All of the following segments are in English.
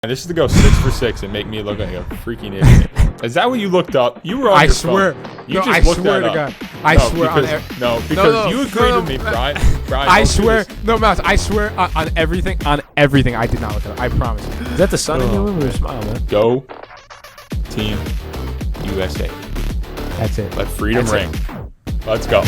And this is to go 6 for 6 and make me look like a freaking idiot. Is that what you looked up? You were on your phone. You just looked that up. I swear because you agreed with me, Brian. I swear. No, Mouse, I swear on everything. On everything. I did not look it up. I promise. Is that the sun in your room or smile, man? Go Team USA. That's it. Let freedom ring. Let's go.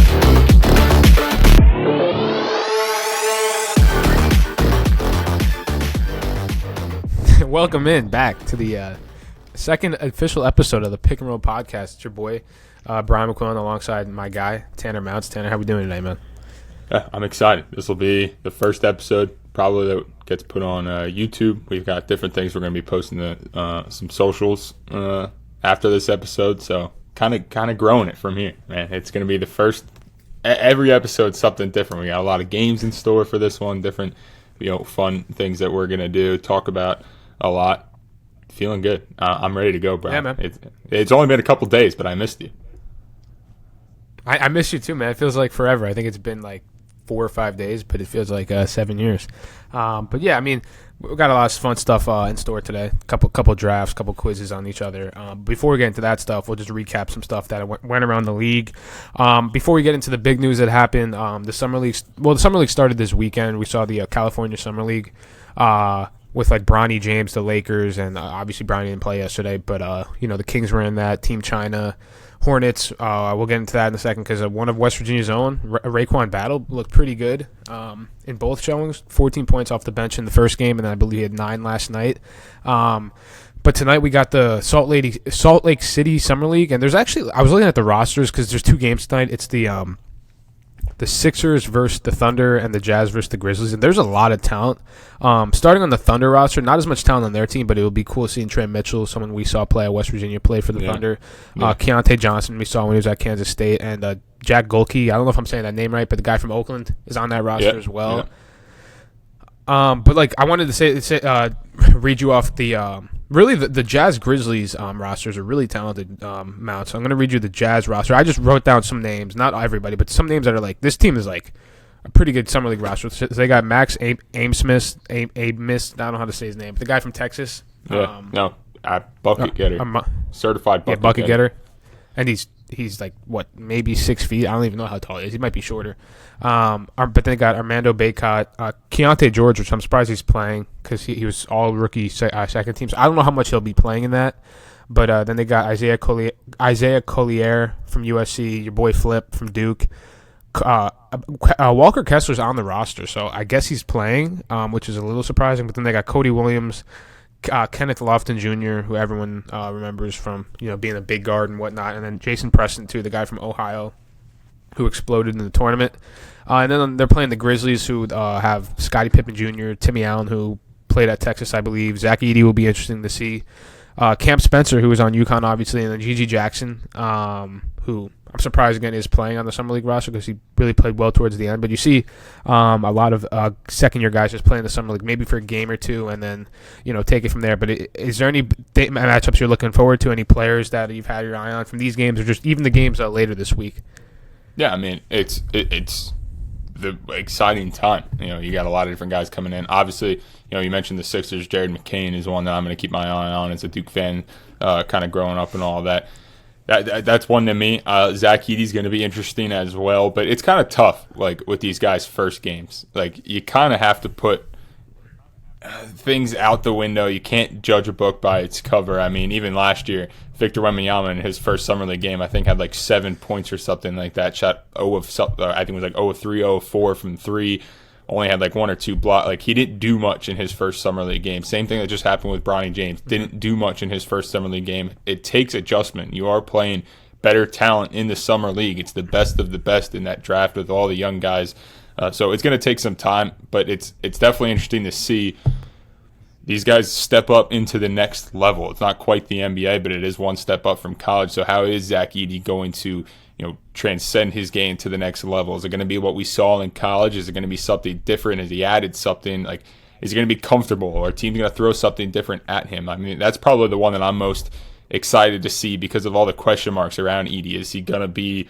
Welcome in back to the second official episode of the Pick and Roll Podcast. It's your boy, Brian McQuillan, alongside my guy, Tanner Mounts. Tanner, how we doing today, man? I'm excited. This will be the first episode probably that gets put on YouTube. We've got different things we're going to be posting to some socials after this episode. So kind of growing it from here, man. It's going to be the first. Every episode something different. We got a lot of games in store for this one. Different, fun things that we're going to do. Talk about a lot. Feeling good. I'm ready to go, Brian. Yeah, man. It's only been a couple days, but I missed you. I miss you too, man. It feels like forever. I think it's been like 4 or 5 days, but it feels like 7 years. But yeah, I mean, we've got a lot of fun stuff in store today. Couple drafts, couple quizzes on each other. Before we get into that stuff, we'll just recap some stuff that went around the league. Before we get into the big news that happened, the Summer League started this weekend. We saw the California Summer League with like Bronny James, the Lakers, and obviously Bronny didn't play yesterday, but the Kings were in that. Team China, Hornets. We'll get into that in a second because one of West Virginia's own, Raekwon Battle, looked pretty good in both showings. 14 points off the bench in the first game, and then I believe he had 9 last night. But tonight we got the Salt Lake City Summer League, and there's actually, I was looking at the rosters because there's 2 games tonight. It's the Sixers versus the Thunder and the Jazz versus the Grizzlies, and there's a lot of talent. Starting on the Thunder roster, not as much talent on their team, but it would be cool seeing Trey Mitchell, someone we saw play at West Virginia, play for the Thunder. Keontae Johnson, we saw when he was at Kansas State, and Jack Golke. I don't know if I'm saying that name right, but the guy from Oakland is on that roster as well. Yeah. But like I wanted to read you off the really the Jazz Grizzlies rosters are really talented Mounts. So I'm going to read you the Jazz roster. I just wrote down some names, not everybody, but some names that are like, this team is like a pretty good Summer League roster. So they got Max Amesmith, I don't know how to say his name, but the guy from Texas. Bucket getter. Certified bucket getter. And he's like, what, maybe 6 feet? I don't even know how tall he is. He might be shorter. But then they got Armando Bacot, Keontae George, which I'm surprised he's playing because he was all rookie second team. So I don't know how much he'll be playing in that. But then they got Isaiah Collier from USC, your boy Flip from Duke. Walker Kessler's on the roster, so I guess he's playing, which is a little surprising. But then they got Cody Williams, Kenneth Lofton Jr., who everyone remembers from being a big guard and whatnot, and then Jason Preston too, the guy from Ohio who exploded in the tournament. And then they're playing the Grizzlies, who have Scottie Pippen Jr., Timmy Allen, who played at Texas, I believe. Zach Edey will be interesting to see. Camp Spencer, who was on UConn, obviously, and then Gigi Jackson, who I'm surprised again is playing on the Summer League roster because he really played well towards the end. But you see a lot of second-year guys just playing the Summer League, maybe for a game or two, and then take it from there. But is there any matchups you're looking forward to? Any players that you've had your eye on from these games, or just even the games later this week? Yeah, I mean it's the exciting time. You got a lot of different guys coming in. Obviously, you mentioned the Sixers. Jared McCain is one that I'm going to keep my eye on as a Duke fan, kind of growing up and all that. That's one to me. Zach Edey's going to be interesting as well, but it's kind of tough, like with these guys' first games. Like you kind of have to put things out the window. You can't judge a book by its cover. I mean, even last year, Victor Wembanyama in his first Summer League game, I think had like 7 points or something like that. Shot I think it was like 0 of 3, 0 of 4 from 3. Only had like 1 or 2 blocks. Like he didn't do much in his first Summer League game. Same thing that just happened with Bronny James. Didn't do much in his first Summer League game. It takes adjustment. You are playing better talent in the Summer League. It's the best of the best in that draft with all the young guys. So it's going to take some time, but it's definitely interesting to see these guys step up into the next level. It's not quite the NBA, but it is one step up from college. So how is Zach Edey going to transcend his game to the next level? Is it going to be what we saw in college? Is it going to be something different? Has he added something? Like, is he going to be comfortable? Or are teams going to throw something different at him? I mean, that's probably the one that I'm most excited to see because of all the question marks around Edey. Is he going to be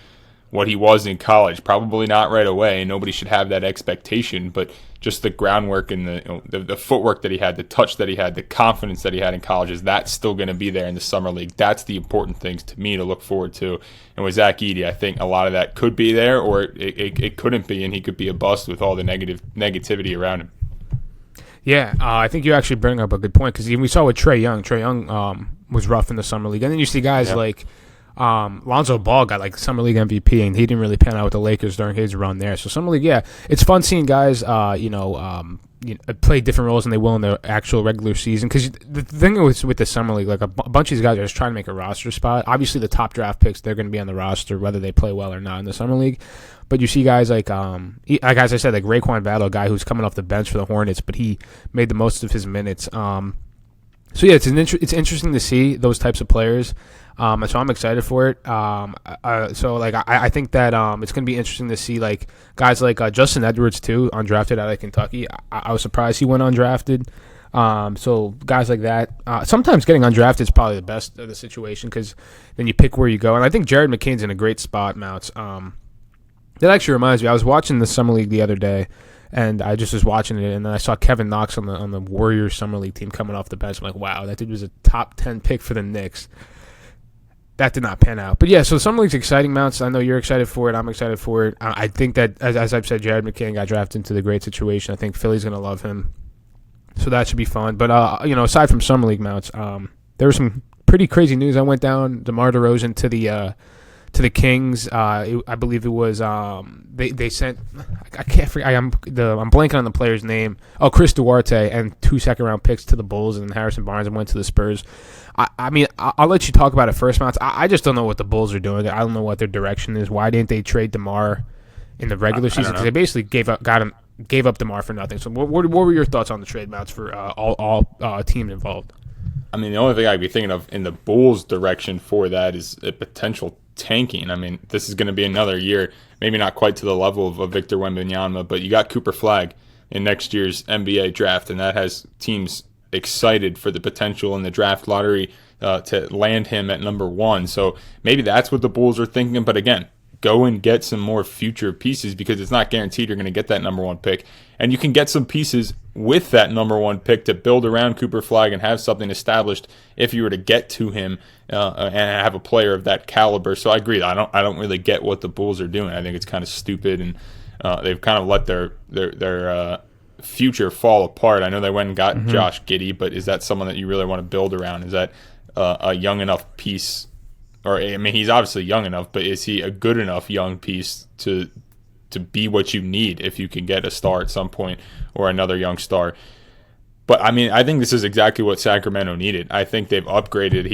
what he was in college. Probably not right away. Nobody should have that expectation, but just the groundwork and the footwork that he had, the touch that he had, the confidence that he had in college, is that's still going to be there in the summer league. That's the important things to me to look forward to. And with Zach Edey, I think a lot of that could be there, or it couldn't be, and he could be a bust with all the negativity around him. Yeah, I think you actually bring up a good point, because we saw with Trae Young. Trae Young was rough in the summer league, and then you see guys like Lonzo Ball got like Summer League MVP, and he didn't really pan out with the Lakers during his run there. So Summer League, yeah, it's fun seeing guys, play different roles than they will in the actual regular season. Because the thing with the Summer League, like a bunch of these guys are just trying to make a roster spot. Obviously, the top draft picks, they're going to be on the roster whether they play well or not in the Summer League. But you see guys like as I said, like Raekwon Battle, a guy who's coming off the bench for the Hornets, but he made the most of his minutes. So yeah, it's interesting to see those types of players. And so I'm excited for it. I think that it's going to be interesting to see like guys like Justin Edwards too, undrafted out of Kentucky. I was surprised he went undrafted. So guys like that, sometimes getting undrafted is probably the best of the situation, because then you pick where you go. And I think Jared McCain's in a great spot, Mounts. That actually reminds me, I was watching the Summer League the other day, and I just was watching it, and then I saw Kevin Knox on the Warriors Summer League team coming off the bench. I'm like, wow, that dude was a top 10 pick for the Knicks. That did not pan out. But yeah, so Summer League's exciting, Mounts. I know you're excited for it. I'm excited for it. I think that, as I've said, Jared McCain got drafted into the great situation. I think Philly's going to love him. So that should be fun. But, aside from Summer League, Mounts, there was some pretty crazy news. I went down DeMar DeRozan to the Kings. I believe it was they sent, I can't forget, I'm blanking on the player's name. Oh, Chris Duarte and 2 second-round picks to the Bulls, and Harrison Barnes went to the Spurs. I mean, I'll let you talk about it first, Mounts. I just don't know what the Bulls are doing. I don't know what their direction is. Why didn't they trade DeMar in the regular season? Because they basically gave up DeMar for nothing. So what were your thoughts on the trade, Mounts, for all teams involved? I mean, the only thing I'd be thinking of in the Bulls' direction for that is a potential tanking. I mean, this is going to be another year, maybe not quite to the level of Victor Wembanyama, but you got Cooper Flagg in next year's NBA draft, and that has teams excited for the potential in the draft lottery to land him at number 1. So maybe that's what the Bulls are thinking. But again, go and get some more future pieces, because it's not guaranteed you're going to get that number 1 pick. And you can get some pieces with that number 1 pick to build around Cooper Flagg and have something established if you were to get to him and have a player of that caliber. So I agree. I don't really get what the Bulls are doing. I think it's kind of stupid, and they've kind of let their future fall apart. I know they went and got Josh Giddey, but is that someone that you really want to build around? Is that a young enough piece? Or, I mean, he's obviously young enough, but is he a good enough young piece to be what you need if you can get a star at some point or another young star? But, I mean, I think this is exactly what Sacramento needed. I think they've upgraded.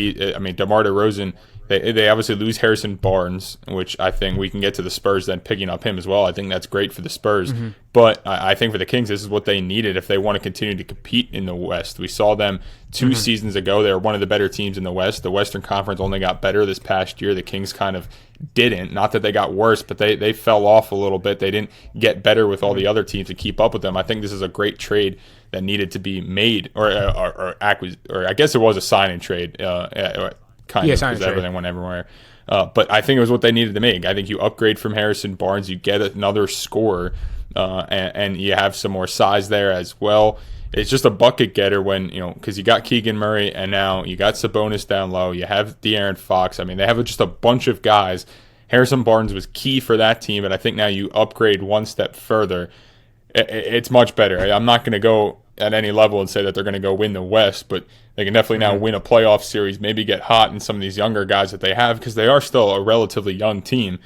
DeMar DeRozan, they obviously lose Harrison Barnes, which I think we can get to the Spurs then picking up him as well. I think that's great for the Spurs. Mm-hmm. But I think for the Kings, this is what they needed if they want to continue to compete in the West. We saw them 2 seasons ago. They were one of the better teams in the West. The Western Conference only got better this past year. The Kings kind of didn't. Not that they got worse, but they fell off a little bit. They didn't get better with all the other teams to keep up with them. I think this is a great trade that needed to be made, or I guess it was a sign and trade. Because everything went everywhere. But I think it was what they needed to make. I think you upgrade from Harrison Barnes, you get another scorer, and you have some more size there as well. It's just a bucket getter because you got Keegan Murray, and now you got Sabonis down low. You have De'Aaron Fox. I mean, they have just a bunch of guys. Harrison Barnes was key for that team, but I think now you upgrade one step further. It's much better. I'm not going to go at any level and say that they're going to go win the West, but they can definitely now win a playoff series, maybe get hot in some of these younger guys that they have, because they are still a relatively young team,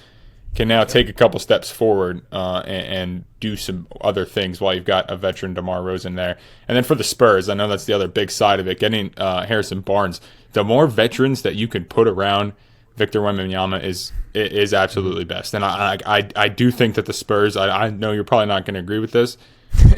can now take a couple steps forward and do some other things while you've got a veteran DeMar DeRozan there. And then for the Spurs, I know that's the other big side of it, getting Harrison Barnes. The more veterans that you can put around Victor Wembanyama is absolutely best. And I do think that the Spurs, I know you're probably not going to agree with this,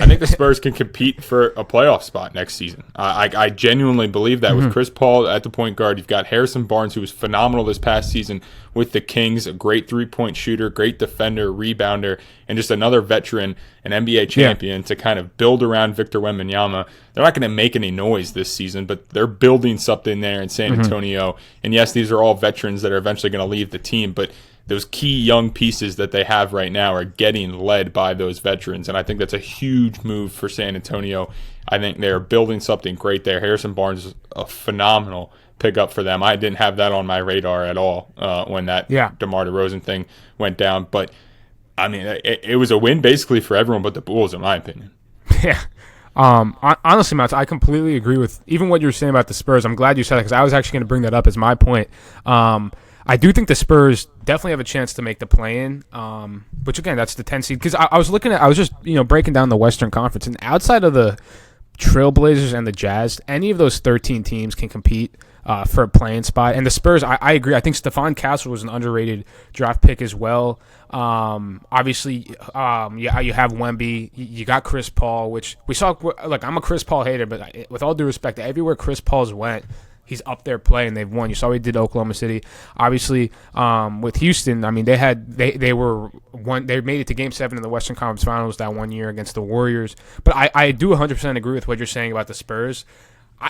I think the Spurs can compete for a playoff spot next season. I genuinely believe that with Chris Paul at the point guard. You've got Harrison Barnes, who was phenomenal this past season with the Kings, a great three-point shooter, great defender, rebounder, and just another veteran, an NBA champion to kind of build around Victor Wembanyama. They're not going to make any noise this season, but they're building something there in San Antonio. And yes, these are all veterans that are eventually going to leave the team, but those key young pieces that they have right now are getting led by those veterans, and I think that's a huge move for San Antonio. I think they're building something great there. Harrison Barnes is a phenomenal pickup for them. I didn't have that on my radar at all when that DeMar DeRozan thing went down, but I mean, it was a win basically for everyone but the Bulls, in my opinion. Yeah. Honestly, Matt, I completely agree with even what you were saying about the Spurs. I'm glad you said that because I was actually going to bring that up as my point. I do think the Spurs definitely have a chance to make the play-in, which again, that's the 10 seed. Because I was just breaking down the Western Conference, and outside of the Trailblazers and the Jazz, any of those 13 teams can compete for a play-in spot. And the Spurs, I agree. I think Stephon Castle was an underrated draft pick as well. Obviously, you have Wemby. You got Chris Paul, which we saw. Like, I'm a Chris Paul hater, but with all due respect, everywhere Chris Paul's went, he's up there playing. They've won. You saw what he did to Oklahoma City. Obviously, with Houston, I mean, they made it to Game 7 in the Western Conference Finals that one year against the Warriors. But I do 100% agree with what you're saying about the Spurs.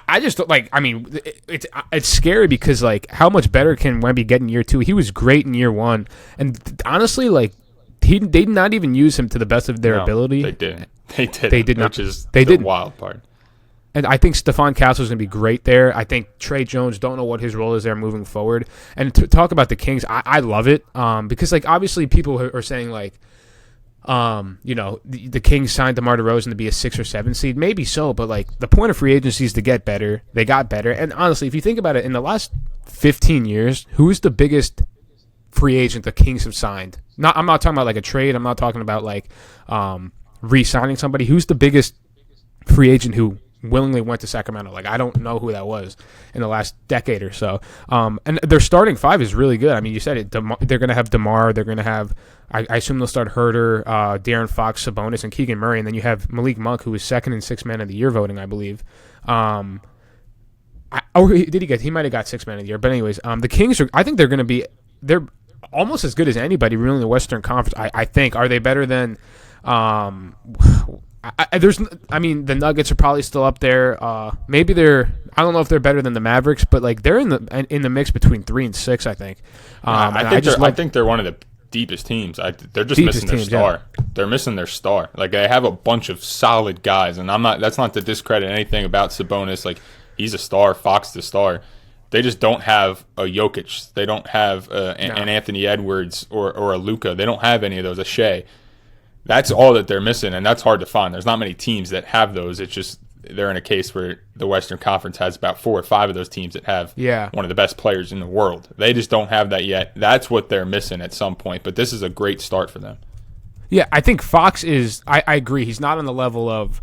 I just don't like. I mean, it's scary because like, how much better can Wemby get in year 2? He was great in year 1, and honestly, like, they did not even use him to the best of their ability. They didn't. They did not. Which is the wild part. And I think Stephon Castle is going to be great there. I think Trey Jones, don't know what his role is there moving forward. And to talk about the Kings, I love it because, like, obviously people are saying, like, the Kings signed DeMar DeRozan to be a 6 or 7 seed. Maybe so, but, like, the point of free agency is to get better. They got better. And honestly, if you think about it, in the last 15 years, who is the biggest free agent the Kings have signed? I'm not talking about, like, a trade. I'm not talking about, like, re-signing somebody. Who's the biggest free agent who willingly went to Sacramento? Like, I don't know who that was in the last decade or so. And their starting 5 is really good. I mean, you said it. They're going to have DeMar. They're going to have, I assume they'll start Herter, De'Aaron Fox, Sabonis, and Keegan Murray. And then you have Malik Monk, who was second in 6 Man of the Year voting, I believe. He might have got 6 Man of the Year. But anyways, the Kings I think they're almost as good as anybody really in the Western Conference. I think. Are they better than, the Nuggets are probably still up there. Maybe I don't know if they're better than the Mavericks, but like, they're in the mix between 3 and 6, I think. I think they're one of the deepest teams. They're just missing their star. Yeah. They're missing their star. Like, they have a bunch of solid guys, and that's not to discredit anything about Sabonis. Like, he's a star. Fox the star. They just don't have a Jokic. They don't have an Anthony Edwards or a Luka. They don't have any of those. A Shea. That's all that they're missing, and that's hard to find. There's not many teams that have those. It's just they're in a case where the Western Conference has about 4 or 5 of those teams that have one of the best players in the world. They just don't have that yet. That's what they're missing at some point, but this is a great start for them. Yeah, I think Fox is – I agree. He's not on the level of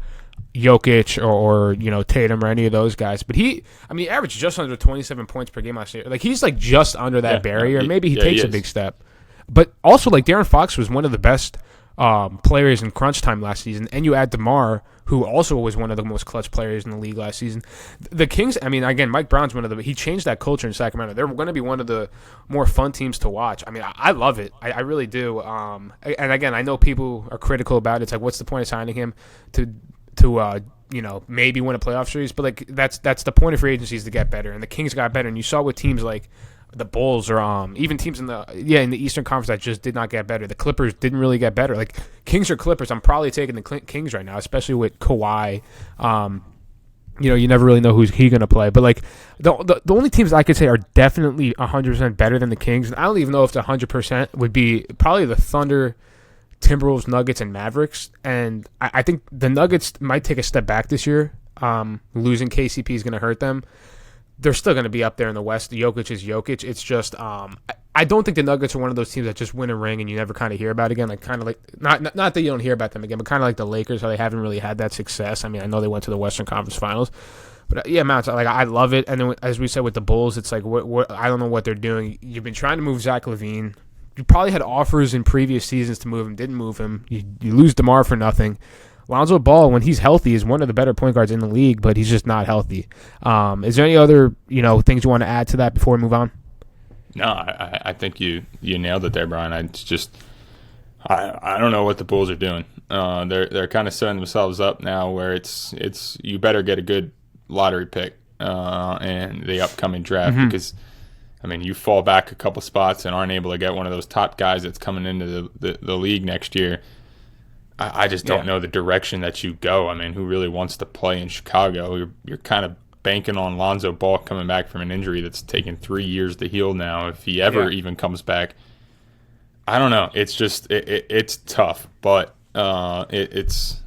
Jokic or Tatum or any of those guys, but he averaged just under 27 points per game last year. Like, he's like just under that barrier. Maybe he takes a big step. But also, like, De'Aaron Fox was one of the best – players in crunch time last season, and you add DeMar, who also was one of the most clutch players in the league last season. The Kings, I mean, again, Mike Brown's he changed that culture in Sacramento. They're going to be one of the more fun teams to watch. I mean, I love it. I really do. And again, I know people are critical about it. It's like, what's the point of signing him to maybe win a playoff series? But like, that's the point of free agency, is to get better. And the Kings got better. And you saw with teams like the Bulls or even teams in the Eastern Conference that just did not get better. The Clippers didn't really get better. Like, Kings or Clippers, I'm probably taking the Kings right now, especially with Kawhi. You never really know who's going to play. But like, the only teams I could say are definitely 100% better than the Kings, and I don't even know if the 100% would be probably the Thunder, Timberwolves, Nuggets, and Mavericks. And I think the Nuggets might take a step back this year. Losing KCP is going to hurt them. They're still going to be up there in the West. Jokic is Jokic. It's just I don't think the Nuggets are one of those teams that just win a ring and you never kind of hear about again. Like, kind of like not that you don't hear about them again, but kind of like the Lakers, how they haven't really had that success. I mean, I know they went to the Western Conference Finals, but Mount, like, I love it. And then, as we said with the Bulls, it's like what I don't know what they're doing. You've been trying to move Zach LaVine. You probably had offers in previous seasons to move him, didn't move him. You lose DeMar for nothing. Lonzo Ball, when he's healthy, is one of the better point guards in the league, but he's just not healthy. Is there any other things you want to add to that before we move on? No, I think you nailed it there, Brian. I don't know what the Bulls are doing. They're kind of setting themselves up now where it's you better get a good lottery pick in the upcoming draft because I mean, you fall back a couple spots and aren't able to get one of those top guys that's coming into the league next year. I just don't know the direction that you go. I mean, who really wants to play in Chicago? You're kind of banking on Lonzo Ball coming back from an injury that's taken 3 years to heal now, if he ever even comes back. I don't know. It's just it's tough, but it's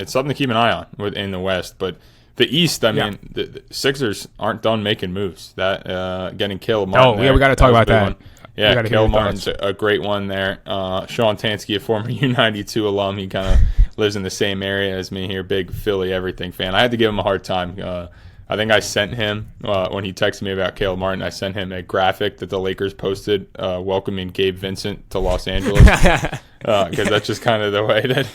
something to keep an eye on in the West. But the East, I mean, the Sixers aren't done making moves. That getting Caleb Martin. Oh, yeah, we got to talk about that. Yeah, Caleb Martin's a great one there. Sean Tansky, a former U92 alum, he kind of lives in the same area as me here, big Philly everything fan. I had to give him a hard time. I think I sent him, when he texted me about Caleb Martin, I sent him a graphic that the Lakers posted welcoming Gabe Vincent to Los Angeles. Because that's just kind of the way that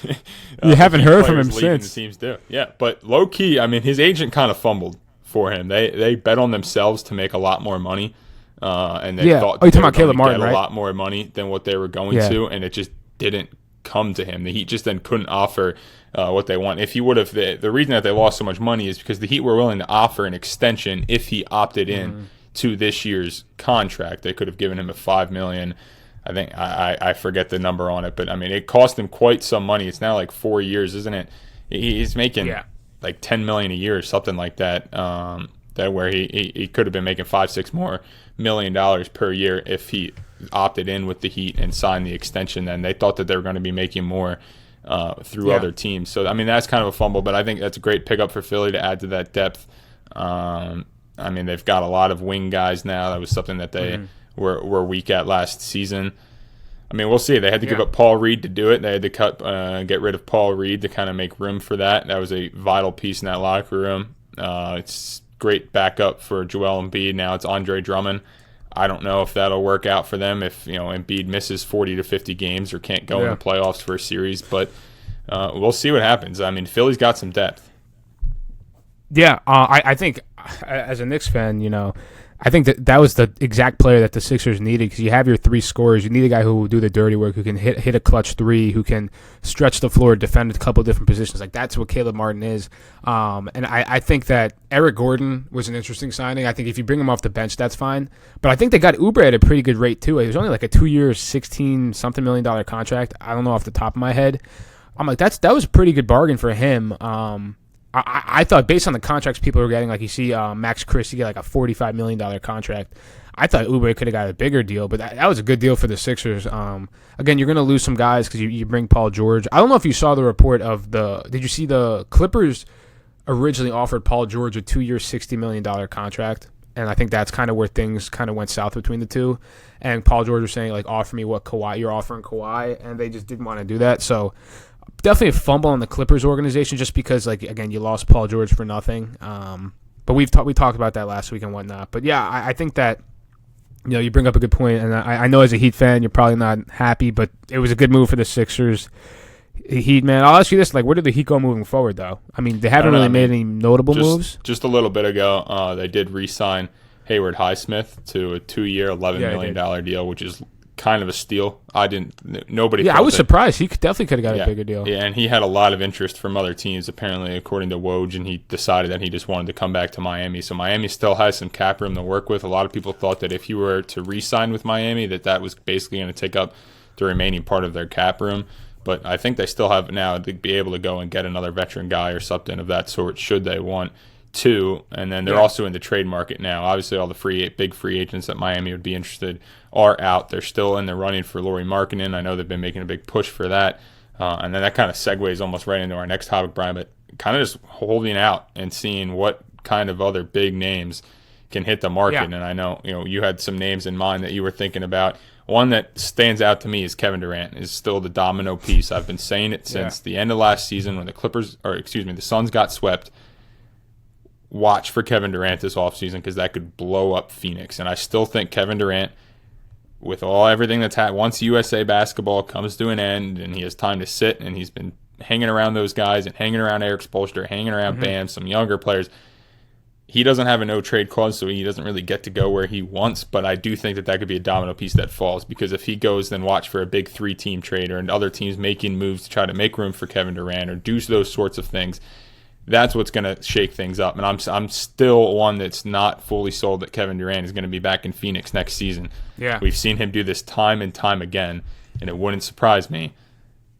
you haven't heard from him since. The teams do. Yeah, but low-key, I mean, his agent kind of fumbled for him. They bet on themselves to make a lot more money. And they thought you're talking about Caleb Martin, right? A lot more money than what they were going to, and it just didn't come to him. The Heat just then couldn't offer what they want. If he would have, the reason that they lost so much money is because the Heat were willing to offer an extension if he opted in to this year's contract. They could have given him a $5 million. I think I forget the number on it, but I mean it cost him quite some money. It's now like 4 years, isn't it? He's making like $10 million a year or something like that. That where he could have been making $5-6 million per year if he opted in with the Heat and signed the extension. Then they thought that they were going to be making more through other teams. So I mean that's kind of a fumble, but I think that's a great pickup for Philly to add to that depth. I mean they've got a lot of wing guys now. That was something that they were weak at last season. I mean, we'll see. They had to give up Paul Reed to do it. They had to get rid of Paul Reed to kind of make room for that. That was a vital piece in that locker room. It's great backup for Joel Embiid. Now it's Andre Drummond. I don't know if that'll work out for them if Embiid misses 40 to 50 games or can't go in the playoffs for a series. But we'll see what happens. I mean, Philly's got some depth. Yeah, I think as a Knicks fan, I think that was the exact player that the Sixers needed because you have your three scorers. You need a guy who will do the dirty work, who can hit a clutch three, who can stretch the floor, defend a couple of different positions. Like that's what Caleb Martin is. And I think that Eric Gordon was an interesting signing. I think if you bring him off the bench, that's fine. But I think they got Oubre at a pretty good rate too. It was only like a 2-year, $16-something million contract. I don't know off the top of my head. I'm like that was a pretty good bargain for him. I thought based on the contracts people were getting, like you see Max Christie get like a $45 million contract. I thought Oubre could have got a bigger deal, but that was a good deal for the Sixers. Again, you're going to lose some guys because you bring Paul George. I don't know if you saw the report of did you see the Clippers originally offered Paul George a 2-year, $60 million contract? And I think that's kind of where things kind of went south between the two. And Paul George was saying, like, offer me what you're offering Kawhi, and they just didn't want to do that. So definitely a fumble on the Clippers organization just because, like, again, you lost Paul George for nothing. But we talked about that last week and whatnot. But, yeah, I think that, you bring up a good point, and I know as a Heat fan you're probably not happy, but it was a good move for the Sixers. Heat, man, I'll ask you this, like, where did the Heat go moving forward, though? I mean, they haven't really made any notable moves. Just a little bit ago, they did re-sign Hayward Highsmith to a 2-year, $11 million deal, which is kind of a steal. Nobody. Yeah, I was surprised. He definitely could have got a bigger deal. Yeah, and he had a lot of interest from other teams, apparently, according to Woj, and he decided that he just wanted to come back to Miami. So Miami still has some cap room to work with. A lot of people thought that if he were to re-sign with Miami, that was basically going to take up the remaining part of their cap room. But I think they still have now to be able to go and get another veteran guy or something of that sort, should they want to. And then they're also in the trade market now. Obviously, all the big free agents that Miami would be interested are out. They're still in the running for Lauri Markkanen. I know they've been making a big push for that. And then that kind of segues almost right into our next topic, Brian, but kind of just holding out and seeing what kind of other big names can hit the market. And I know you had some names in mind that you were thinking about. One that stands out to me is Kevin Durant is still the domino piece. I've been saying it since the end of last season when the Suns got swept. Watch for Kevin Durant this offseason because that could blow up Phoenix. And I still think Kevin Durant, with everything that's happened, once USA basketball comes to an end and he has time to sit and he's been hanging around those guys and hanging around Eric Spoelstra, hanging around Bam, some younger players, he doesn't have a no-trade clause, so he doesn't really get to go where he wants, but I do think that could be a domino piece that falls because if he goes, then watch for a big 3-team trade or other teams making moves to try to make room for Kevin Durant or do those sorts of things. That's what's going to shake things up. And I'm still one that's not fully sold that Kevin Durant is going to be back in Phoenix next season. Yeah. We've seen him do this time and time again, and it wouldn't surprise me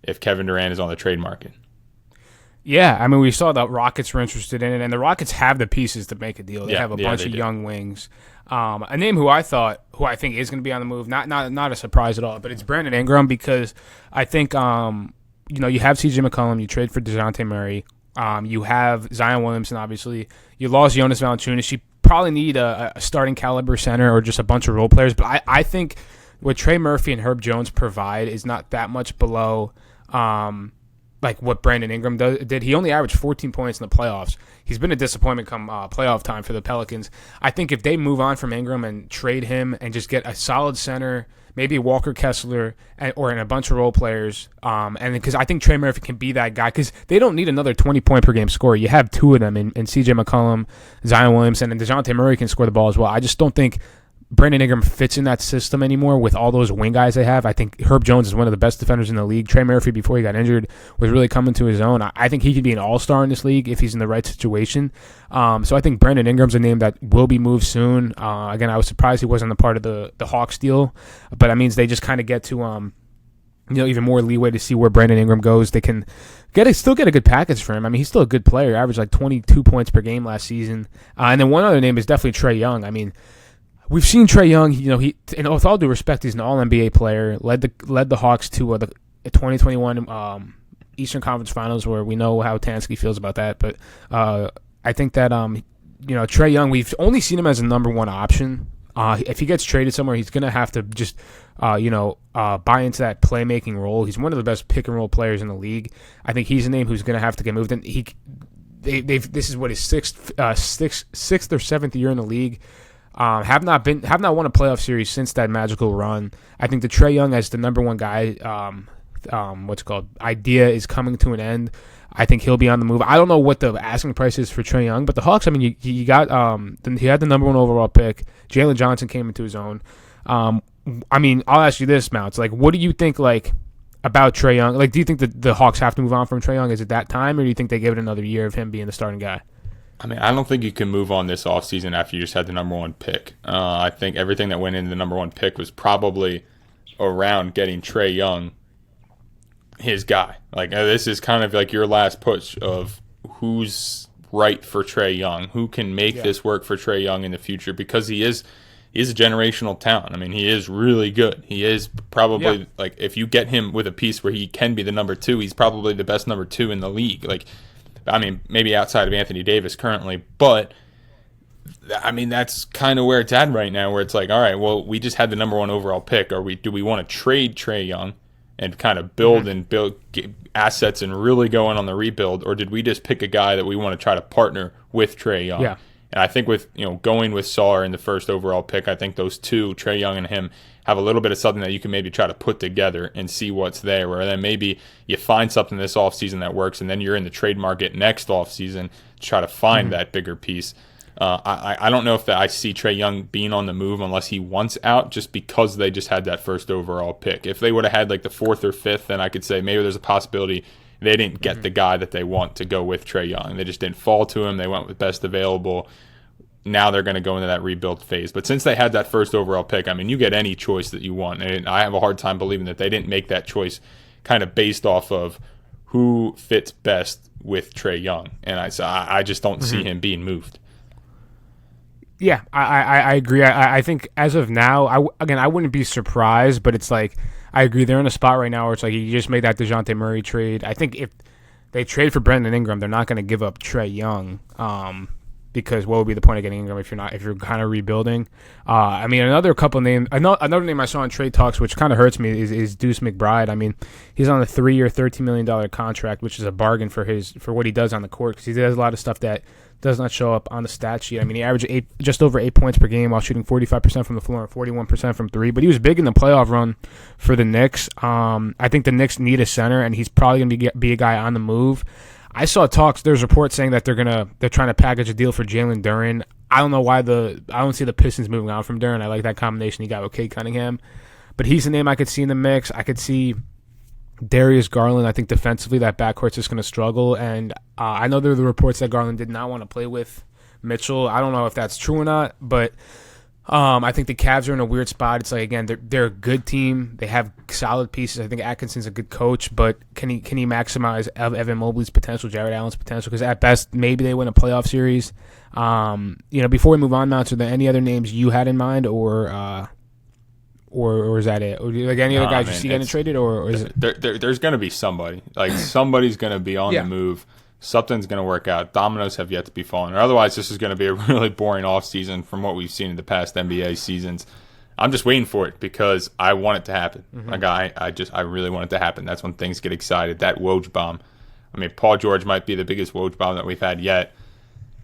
if Kevin Durant is on the trade market. Yeah, I mean, we saw the Rockets were interested in it, and the Rockets have the pieces to make a deal. They have a bunch of young wings. A name who I think is going to be on the move, not a surprise at all, but it's Brandon Ingram, because I think you have CJ McCollum, you trade for DeJounte Murray, you have Zion Williamson, obviously. You lost Jonas Valanciunas. You probably need a starting caliber center or just a bunch of role players, but I think what Trey Murphy and Herb Jones provide is not that much below like what Brandon Ingram did. He only averaged 14 points in the playoffs. He's been a disappointment come playoff time for the Pelicans. I think if they move on from Ingram and trade him and just get a solid center, maybe Walker Kessler or a bunch of role players, and because I think Trey Murphy can be that guy, because they don't need another 20-point per game scorer. You have two of them in CJ McCollum, Zion Williamson, and DeJounte Murray can score the ball as well. I just don't think Brandon Ingram fits in that system anymore with all those wing guys they have. I think Herb Jones is one of the best defenders in the league. Trey Murphy, before he got injured, was really coming to his own. I think he could be an all-star in this league if he's in the right situation. So I think Brandon Ingram's a name that will be moved soon. Again, I was surprised he wasn't a part of the Hawks deal, but that means they just kind of get to even more leeway to see where Brandon Ingram goes. They can still get a good package for him. I mean, he's still a good player. Averaged like 22 points per game last season. And then one other name is definitely Trae Young. I mean, we've seen Trae Young. He, and with all due respect, he's an All-NBA player. Led the Hawks to the 2021 Eastern Conference Finals, where we know how Tansky feels about that. But I think that Trae Young, we've only seen him as a number one option. If he gets traded somewhere, he's going to have to just buy into that playmaking role. He's one of the best pick and roll players in the league. I think he's a name who's going to have to get moved. And this is what his sixth or seventh year in the league. Have not won a playoff series since that magical run. I think the Trae Young as the number one guy, idea is coming to an end. I think he'll be on the move. I don't know what the asking price is for Trae Young, but the Hawks, I mean, he had the number one overall pick. Jalen Johnson came into his own. I mean, I'll ask you this, Mounts. Like, what do you think, about Trae Young? Like, do you think that the Hawks have to move on from Trae Young? Is it that time, or do you think they give it another year of him being the starting guy? I mean, I don't think you can move on this offseason after you just had the number one pick. I think everything that went into the number one pick was probably around getting Trae Young his guy. Like, this is kind of like your last push of who's right for Trae Young, who can make this work for Trae Young in the future, because he is a generational talent. I mean, he is really good. He is probably, like, if you get him with a piece where he can be the number two, he's probably the best number two in the league. Like, I mean, maybe outside of Anthony Davis currently, but I mean, that's kind of where it's at right now, where it's like, all right, well, we just had the number one overall pick. Do we want to trade Trae Young and kind of build get assets and really go in on the rebuild, or did we just pick a guy that we want to try to partner with Trae Young? Yeah. And I think with going with Sarr in the first overall pick, I think those two, Trae Young and him, have a little bit of something that you can maybe try to put together and see what's there. Where then maybe you find something this offseason that works, and then you're in the trade market next offseason to try to find that bigger piece. I don't know if I see Trae Young being on the move unless he wants out, just because they just had that first overall pick. If they would have had like the fourth or fifth, then I could say maybe there's a possibility they didn't get the guy that they want to go with Trae Young. They just didn't fall to him. They went with best available. Now they're going to go into that rebuild phase. But since they had that first overall pick, I mean, you get any choice that you want. And I have a hard time believing that they didn't make that choice kind of based off of who fits best with Trae Young. And I just don't see him being moved. Yeah, I agree. I think as of now, I wouldn't be surprised, but it's like, I agree. They're in a spot right now where it's like, you just made that DeJounte Murray trade. I think if they trade for Brandon Ingram, they're not going to give up Trae Young, because what would be the point of getting Ingram if you're kind of rebuilding? I mean, another name I saw in trade talks, which kind of hurts me, is Deuce McBride. I mean, he's on a 3-year, $13 million contract, which is a bargain for what he does on the court, because he does a lot of stuff that does not show up on the stat sheet. I mean, he averaged just over 8 points per game while shooting 45% from the floor and 41% from three. But he was big in the playoff run for the Knicks. I think the Knicks need a center, and he's probably going to be a guy on the move. I saw talks. There's reports saying that they're trying to package a deal for Jalen Duren. I don't know why I don't see the Pistons moving on from Duren. I like that combination he got with Cade Cunningham, but he's a name I could see in the mix. I could see Darius Garland, I think defensively that backcourt's just going to struggle. And I know there were the reports that Garland did not want to play with Mitchell. I don't know if that's true or not, but I think the Cavs are in a weird spot. It's like, again, they're a good team. They have solid pieces. I think Atkinson's a good coach, but can he maximize Evan Mobley's potential, Jared Allen's potential? Because at best, maybe they win a playoff series. Before we move on, Mounts, are there any other names you had in mind, or is that it? Or like any other guys you see getting traded, or is it? There's going to be somebody. Like somebody's going to be on the move. Something's going to work out. Dominoes have yet to be falling. Or otherwise, this is going to be a really boring offseason from what we've seen in the past NBA seasons. I'm just waiting for it because I want it to happen. Mm-hmm. Like I really want it to happen. That's when things get excited. That Woj bomb. I mean, Paul George might be the biggest Woj bomb that we've had yet,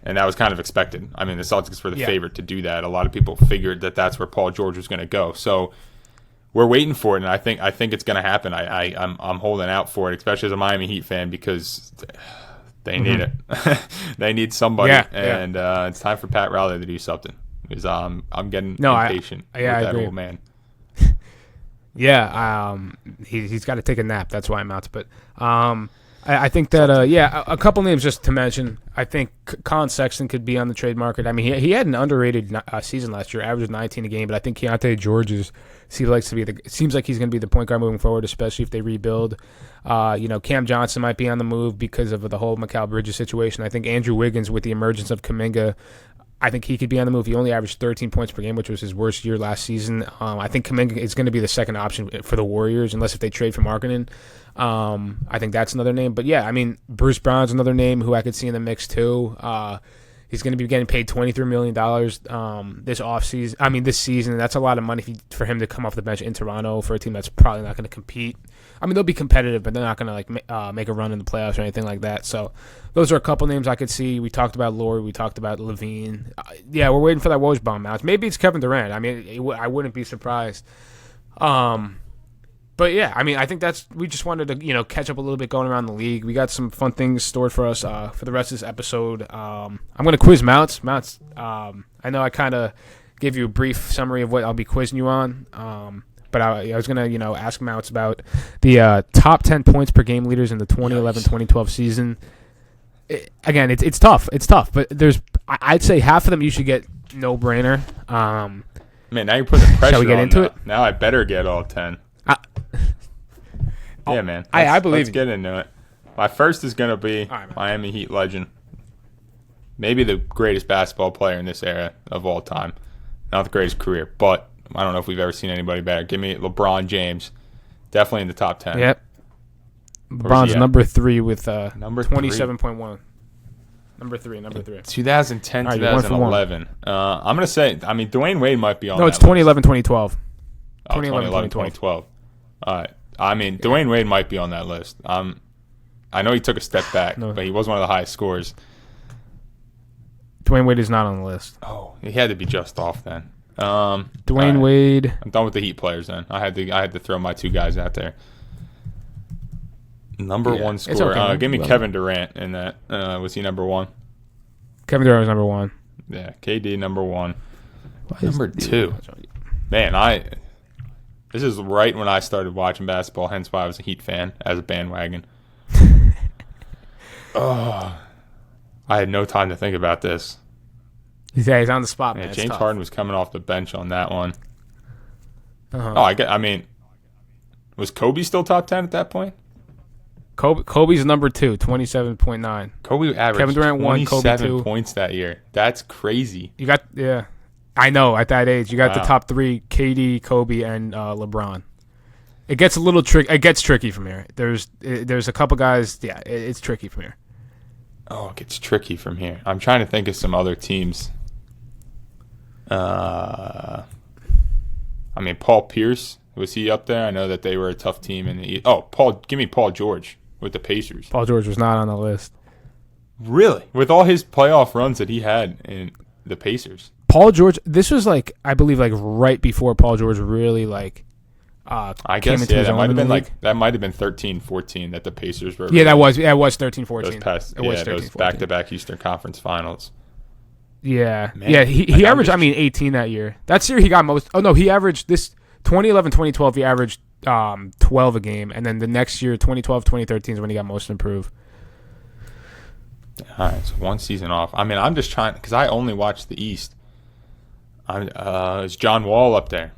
and that was kind of expected. I mean, the Celtics were the favorite to do that. A lot of people figured that that's where Paul George was going to go. So we're waiting for it, and I think it's going to happen. I'm holding out for it, especially as a Miami Heat fan, because they need it. They need somebody, and it's time for Pat Riley to do something. Because I'm getting impatient with that old man. He's got to take a nap. That's why I'm out. But I think that a couple names just to mention. I think Colin Sexton could be on the trade market. I mean, he had an underrated season last year, averaged 19 a game. But I think Keontae George seems like he's going to be the point guard moving forward, especially if they rebuild. Cam Johnson might be on the move because of the whole Mikal Bridges situation. I think Andrew Wiggins, with the emergence of Kuminga, I think he could be on the move. He only averaged 13 points per game, which was his worst year last season. I think Kuminga is going to be the second option for the Warriors, unless if they trade for Markkanen. I think that's another name. But, yeah, I mean, Bruce Brown's another name who I could see in the mix too. He's going to be getting paid $23 million this season. That's a lot of money for him to come off the bench in Toronto for a team that's probably not going to compete. I mean, they'll be competitive, but they're not going to make a run in the playoffs or anything like that. So those are a couple names I could see. We talked about Lord. We talked about Levine. We're waiting for that Woj bomb match. Maybe it's Kevin Durant. I mean, I wouldn't be surprised. But yeah, I mean, I think we just wanted to, catch up a little bit going around the league. We got some fun things stored for us for the rest of this episode. I'm going to quiz Mounts. Mounts, I know I kind of gave you a brief summary of what I'll be quizzing you on. But I was going to, ask Mounts about the top 10 points per game leaders in the 2011-2012 season. It's tough. It's tough, but I'd say half of them you should get no-brainer. Man, now you're putting the pressure on. Shall we get into it? Now I better get all 10. Yeah, man. I believe Let's get into it. My first is going to be Miami Heat legend. Maybe the greatest basketball player in this era of all time. Not the greatest career, but I don't know if we've ever seen anybody better. Give me LeBron James. Definitely in the top 10. Yep. LeBron's number 3 with 27.1. Number 3. 2010, 2011. I'm going to say, I mean, Dwayne Wade might be on that. No, it's 2011, 2012. 2011, 2012. All right. I mean, Dwayne Wade might be on that list. I know he took a step back, but he was one of the highest scorers. Dwayne Wade is not on the list. Oh, he had to be just off then. Dwayne Wade. I'm done with the Heat players then. I had to throw my two guys out there. Number one scorer. Okay. Give me Kevin Durant in that. Was he number 1? Kevin Durant was number 1. Yeah, KD number 1. Number 2. Man, this is right when I started watching basketball, hence why I was a Heat fan as a bandwagon. I had no time to think about this. He's on the spot, man. Yeah, James Harden was coming off the bench on that one. Uh-huh. Was Kobe still top 10 at that point? Kobe's number 2, 27.9. Kobe averaged Kevin Durant 27 points that year. That's crazy. You got, I know, at that age. You got the top 3, KD, Kobe, and LeBron. It gets a little tricky. It gets tricky from here. There's a couple guys, it's tricky from here. Oh, it gets tricky from here. I'm trying to think of some other teams. Paul Pierce, was he up there? I know that they were a tough team in the East. Give me Paul George with the Pacers. Paul George was not on the list. Really? With all his playoff runs that he had in the Pacers. Paul George, this was right before Paul George really I guess that might have been 13-14 that the Pacers were. Yeah, that was 13-14. Those back-to-back Eastern Conference Finals. Yeah. Man, he averaged 18 that year. That year he got most. Oh no, he averaged this 2011, 2012, he averaged 12 a game, and then the next year, 2012, 2013 is when he got most improved. All right, so one season off. I mean, I'm just trying because I only watch the East. Is John Wall up there?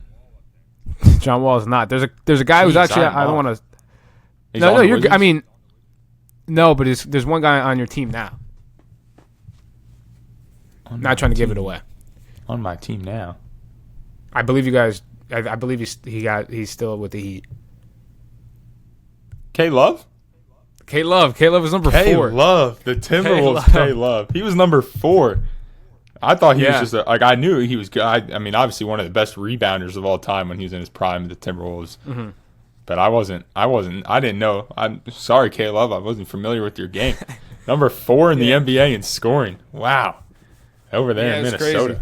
John Wall is not. There's a guy who's actually I don't want to. No, you're. Wizards? I mean, no, but there's one guy on your team now. Not trying to give it away. On my team now. I believe you guys. I believe he's still with the Heat. K Love. K Love is number 4. K Love, the Timberwolves. K Love. He was number 4. I thought he was just I knew he was good. I mean, obviously one of the best rebounders of all time when he was in his prime with the Timberwolves. Mm-hmm. But I didn't know. I'm sorry, K Love. I wasn't familiar with your game. Number 4 in the NBA in scoring. Wow. Over there in Minnesota. Crazy.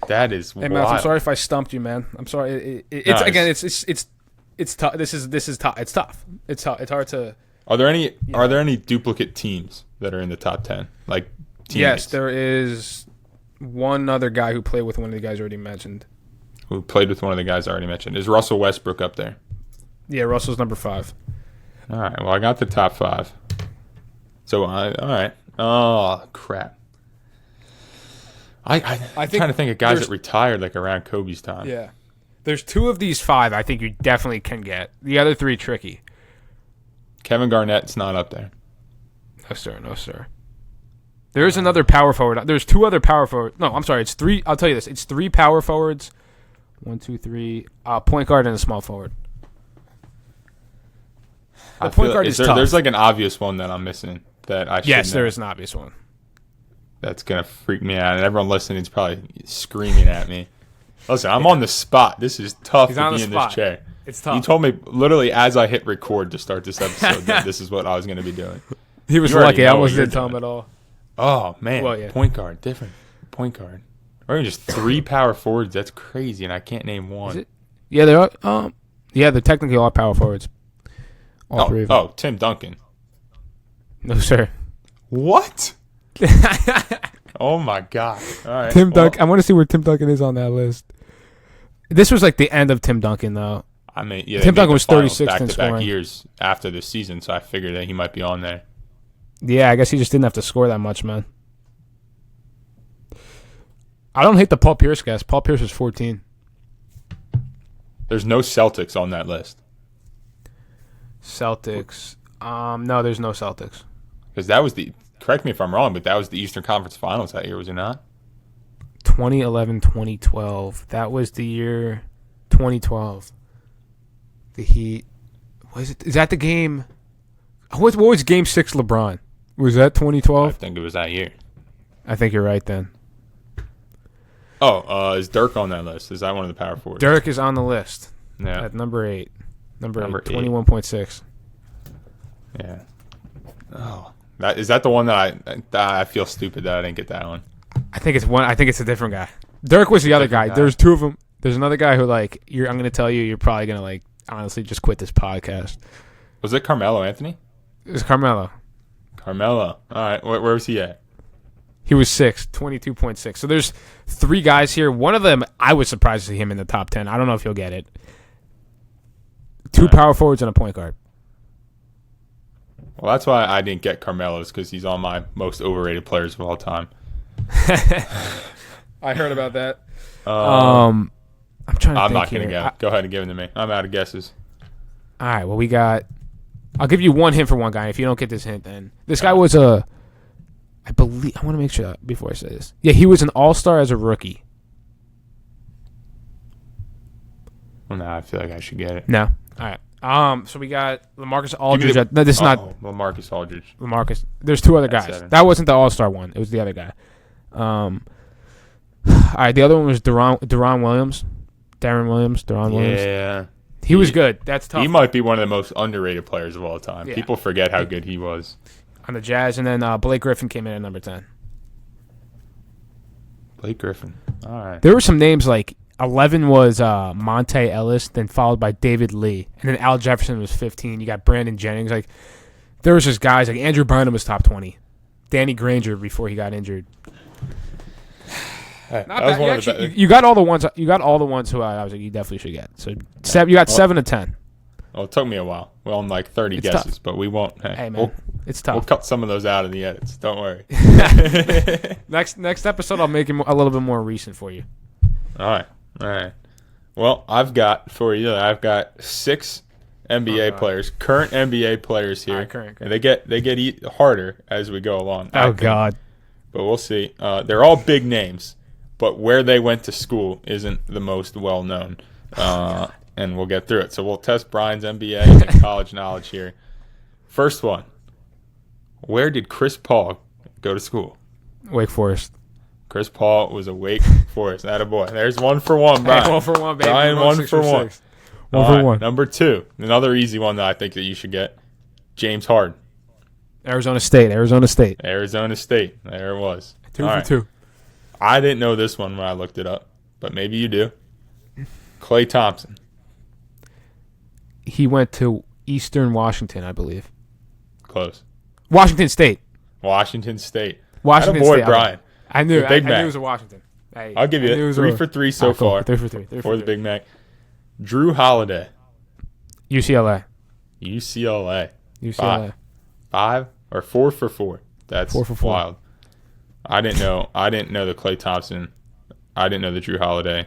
That is wild. Hey, man, I'm sorry if I stumped you, man. I'm sorry. It's tough. This is tough. It's tough. It's tough. It's hard to. Are there any duplicate teams that are in the top 10? Like teammates? Yes, there is one other guy who played with one of the guys already mentioned. Who played with one of the guys I already mentioned? Is Russell Westbrook up there? Yeah, Russell's number 5. All right. Well, I got the top 5. So all right. Oh crap. I'm trying to think of guys that retired like around Kobe's time. Yeah. There's 2 of these 5 I think you definitely can get. The other 3 tricky. Kevin Garnett's not up there. No, sir. There is another power forward. There's 2 other power forwards. No, I'm sorry. It's 3. I'll tell you this. It's 3 power forwards. 1, 2, 3. Point guard and a small forward. The point guard is tough. There's like an obvious one that I'm missing that I should know. Yes, there is an obvious one. That's going to freak me out. And everyone listening is probably screaming at me. Listen, I'm on the spot. This is tough to be in this chair. It's tough. You told me literally as I hit record to start this episode that this is what I was going to be doing. He was lucky. I almost didn't tell him at all. Oh, man. Well, yeah. Point guard. Different. Point guard. Or even just 3 power forwards. That's crazy, and I can't name one. Is it? Yeah, they're they're technically all power forwards. All 3 of them. Oh, Tim Duncan. No, sir. What? Oh, my God. All right. Tim Duncan. I want to see where Tim Duncan is on that list. This was like the end of Tim Duncan, though. I mean, yeah, Tim Duncan was 36th in back-to-back scoring. years after this season, so I figured that he might be on there. Yeah, I guess he just didn't have to score that much, man. I don't hate the Paul Pierce guess. Paul Pierce was 14. There's no Celtics on that list. Celtics. No, there's no Celtics. Because that was correct me if I'm wrong, but that was the Eastern Conference Finals that year, was it not? 2011, 2012. That was the year 2012. The Heat. Is that the game? What was Game 6 LeBron? Was that 2012? I think it was that year. I think you're right then. Oh, is Dirk on that list? Is that one of the power forwards? Dirk is on the list. Yeah. At number 8. Number 8, 8. 21.6. Yeah. Oh. Is that the one that I feel stupid that I didn't get that one? I think it's a different guy. Dirk was the other guy. There's 2 of them. There's another guy who I'm going to tell you're probably going to honestly just quit this podcast. Was it Carmelo Anthony? It was Carmelo. All right. Where was he at? He was 6, 22.6. So there's 3 guys here. One of them, I was surprised to see him in the top 10. I don't know if he'll get it. 2 power forwards and a point guard. Well, that's why I didn't get Carmelo's, because he's on my most overrated players of all time. I heard about that. I'm trying to think I'm not going to here. go. Go ahead and give them to me. I'm out of guesses. All right. Well, we got. I'll give you one hint for one guy. If you don't get this hint, then this guy was a. I believe. I want to make sure that before I say this. Yeah, he was an all-star as a rookie. Well, no, I feel like I should get it. No. All right. So we got LaMarcus Aldridge. No, this is not LaMarcus Aldridge. LaMarcus. There's 2 other guys. 7. That wasn't the all-star one. It was the other guy. All right. The other one was Deron Williams. Darren Williams. Deron Williams. Yeah. He was good. That's tough. He might be one of the most underrated players of all time. Yeah. People forget how good he was. On the Jazz, and then Blake Griffin came in at number 10. Blake Griffin. All right. There were some names like 11 was Monte Ellis, then followed by David Lee, and then Al Jefferson was 15. You got Brandon Jennings. Like there was just guys like Andrew Bynum was top 20. Danny Granger before he got injured. Not That was bad. one You, of the actually, better. you got all the ones. You got all the ones who I was like, you definitely should get. So you got 7 to 10. Well, it took me a while. Well, I'm like 30 It's guesses, tough. but we won't. Hey man, it's tough. We'll cut some of those out in the edits. Don't worry. Next episode, I'll make it a little bit more recent for you. All right. Well, I've got 6 NBA players, current NBA players here. All right, current. And they get harder as we go along. I think. God. But we'll see. They're all big names, but where they went to school isn't the most well known. And we'll get through it. So we'll test Brian's NBA and college knowledge here. First one. Where did Chris Paul go to school? Wake Forest. Chris Paul was a Wake Forest. Attaboy. There's 1 for 1, Brian. Hey, 1 for 1, baby. Brian, 1 for 1. 1 All for right, 1. Number 2. Another easy one that I think that you should get. James Harden. Arizona State. Arizona State. There it was. 2 All for right. 2. I didn't know this one when I looked it up, but maybe you do. Klay Thompson. He went to Eastern Washington, I believe. Close. Washington State. Washington State. Washington Attaboy, State. Brian. I knew. The I Big knew Mac. it was a Washington. Hey, I'll give you it. 3 for 3 so cool. far 3 for 3. 3 for the Big Mac. Drew Holiday. UCLA. UCLA. 5. 4 for 4. That's 4 for 4. wild. I didn't know the Klay Thompson. I didn't know the Drew Holiday.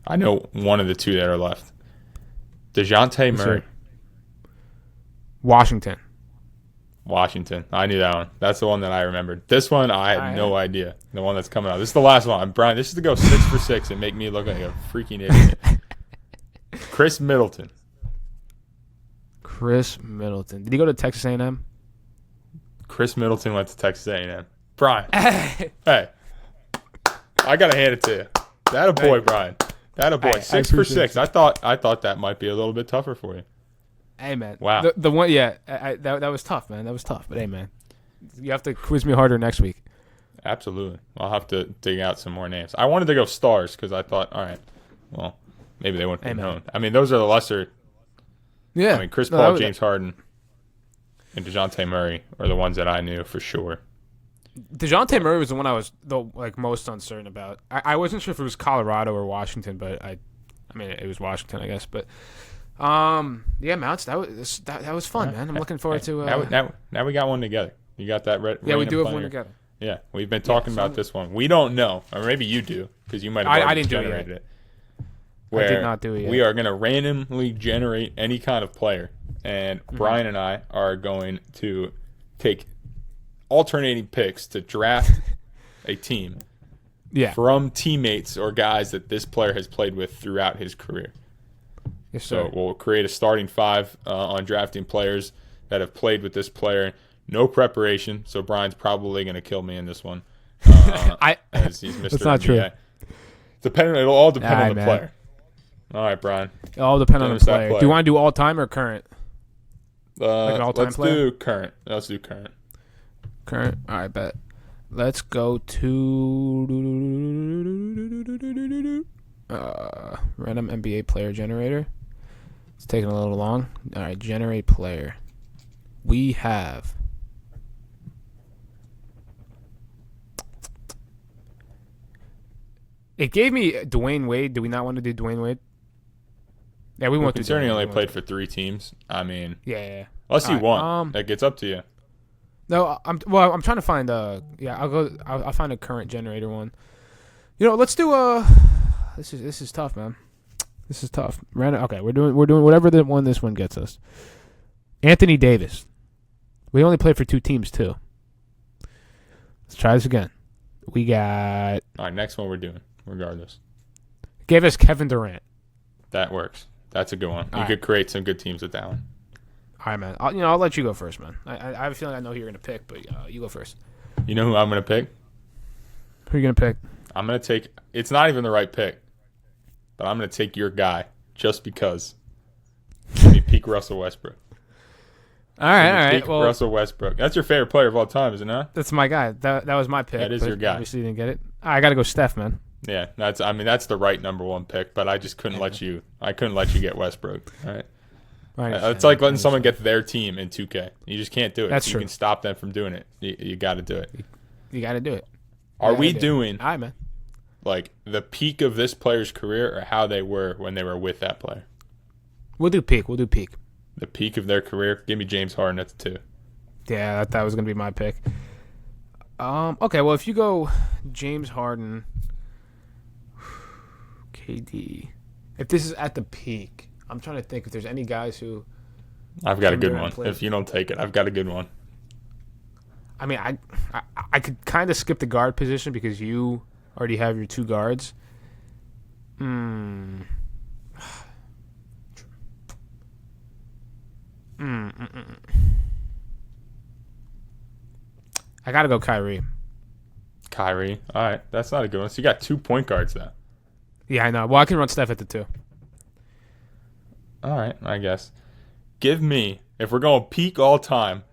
I know one of the 2 that are left. DeJounte Murray. Washington. I knew that one. That's the one that I remembered. This one, I had no idea. The one that's coming out. This is the last one. Brian, this is to go 6 for 6 and make me look like a freaking idiot. Chris Middleton. Did he go to Texas A&M? Chris Middleton went to Texas A&M. Brian. Hey. I got to hand it to you. That a boy, Brian. That a boy. Hey, 6 for 6. I thought that might be a little bit tougher for you. Hey, man. Wow. The one, yeah, that was tough, man. That was tough. But, hey, man, you have to quiz me harder next week. Absolutely. I'll have to dig out some more names. I wanted to go stars because I thought, all right, well, maybe they wouldn't be known. I mean, those are the lesser. Yeah. I mean, Chris Paul, James Harden, and DeJounte Murray are the ones that I knew for sure. DeJounte Murray was the one I was most uncertain about. I wasn't sure if it was Colorado or Washington, but I mean, it was Washington, I guess. But yeah, Mounts, that was fun, man. I'm looking forward to. Now we got one together. You got that red. Yeah, we do have one together. Yeah, we've been talking about this one. We don't know, or maybe you do, because you might have I already didn't do it generated yet. it. I did not do it yet. We are going to randomly generate any kind of player, and Brian and I are going to take alternating picks to draft a team from teammates or guys that this player has played with throughout his career. Yes, sir. So we'll create a starting 5 on drafting players that have played with this player. No preparation, so Brian's probably going to kill me in this one. As he's Mr. That's not NBA. true. It'll all depend on the player. All right, Brian. It all depends on the player. Do you want to do all time or current? Like an all-time let's player? do current. Let's do current. Current. All right, bet. Let's go to random NBA player generator. It's taking a little long. All right, generate player. We have it gave me Dwayne Wade. Do we not want to do Dwayne Wade? Yeah, we won't do. Considering he only played for 3 teams, I mean, yeah. Let's see one. That gets up to you. No, I'm trying to find I'll find a current generator one. You know, let's do this is tough, man. This is tough. Random. Okay, we're doing whatever this one gets us. Anthony Davis. We only played for 2 teams too. Let's try this again. We got. All right, next one we're doing, regardless. Gave us Kevin Durant. That works. That's a good one. You could create some good teams with that one. All right, man. I'll let you go first, man. I have a feeling I know who you're gonna pick, but you go first. You know who I'm gonna pick? Who are you gonna pick? I'm gonna take. It's not even the right pick, but I'm gonna take your guy just because. Give me peak Russell Westbrook. All right. Peak Russell Westbrook. That's your favorite player of all time, is it not? That's my guy. That was my pick. That is your guy. Obviously, you didn't get it. I got to go Steph, man. Yeah, that's the right number 1 pick, but I just couldn't let you. I couldn't let you get Westbrook. All right. It's like letting someone get their team in 2K. You just can't do it. That's you true. can stop them from doing it. You got to do it. You got to do it. Are we doing? All right, man. like the peak of this player's career or how they were when they were with that player? We'll do peak. The peak of their career. Give me James Harden at the 2. Yeah, that was gonna be my pick. Okay, well if you go James Harden, KD, if this is at the peak, I'm trying to think if there's any guys who. I've got a good one. If you don't take it, I've got a good one. I mean, I could kind of skip the guard position because you already have your 2 guards. I gotta go Kyrie. Kyrie. All right, that's not a good one. So you got 2 point guards though. Yeah, I know. Well, I can run Steph at the 2. All right, I guess. Give me, if we're going peak all time,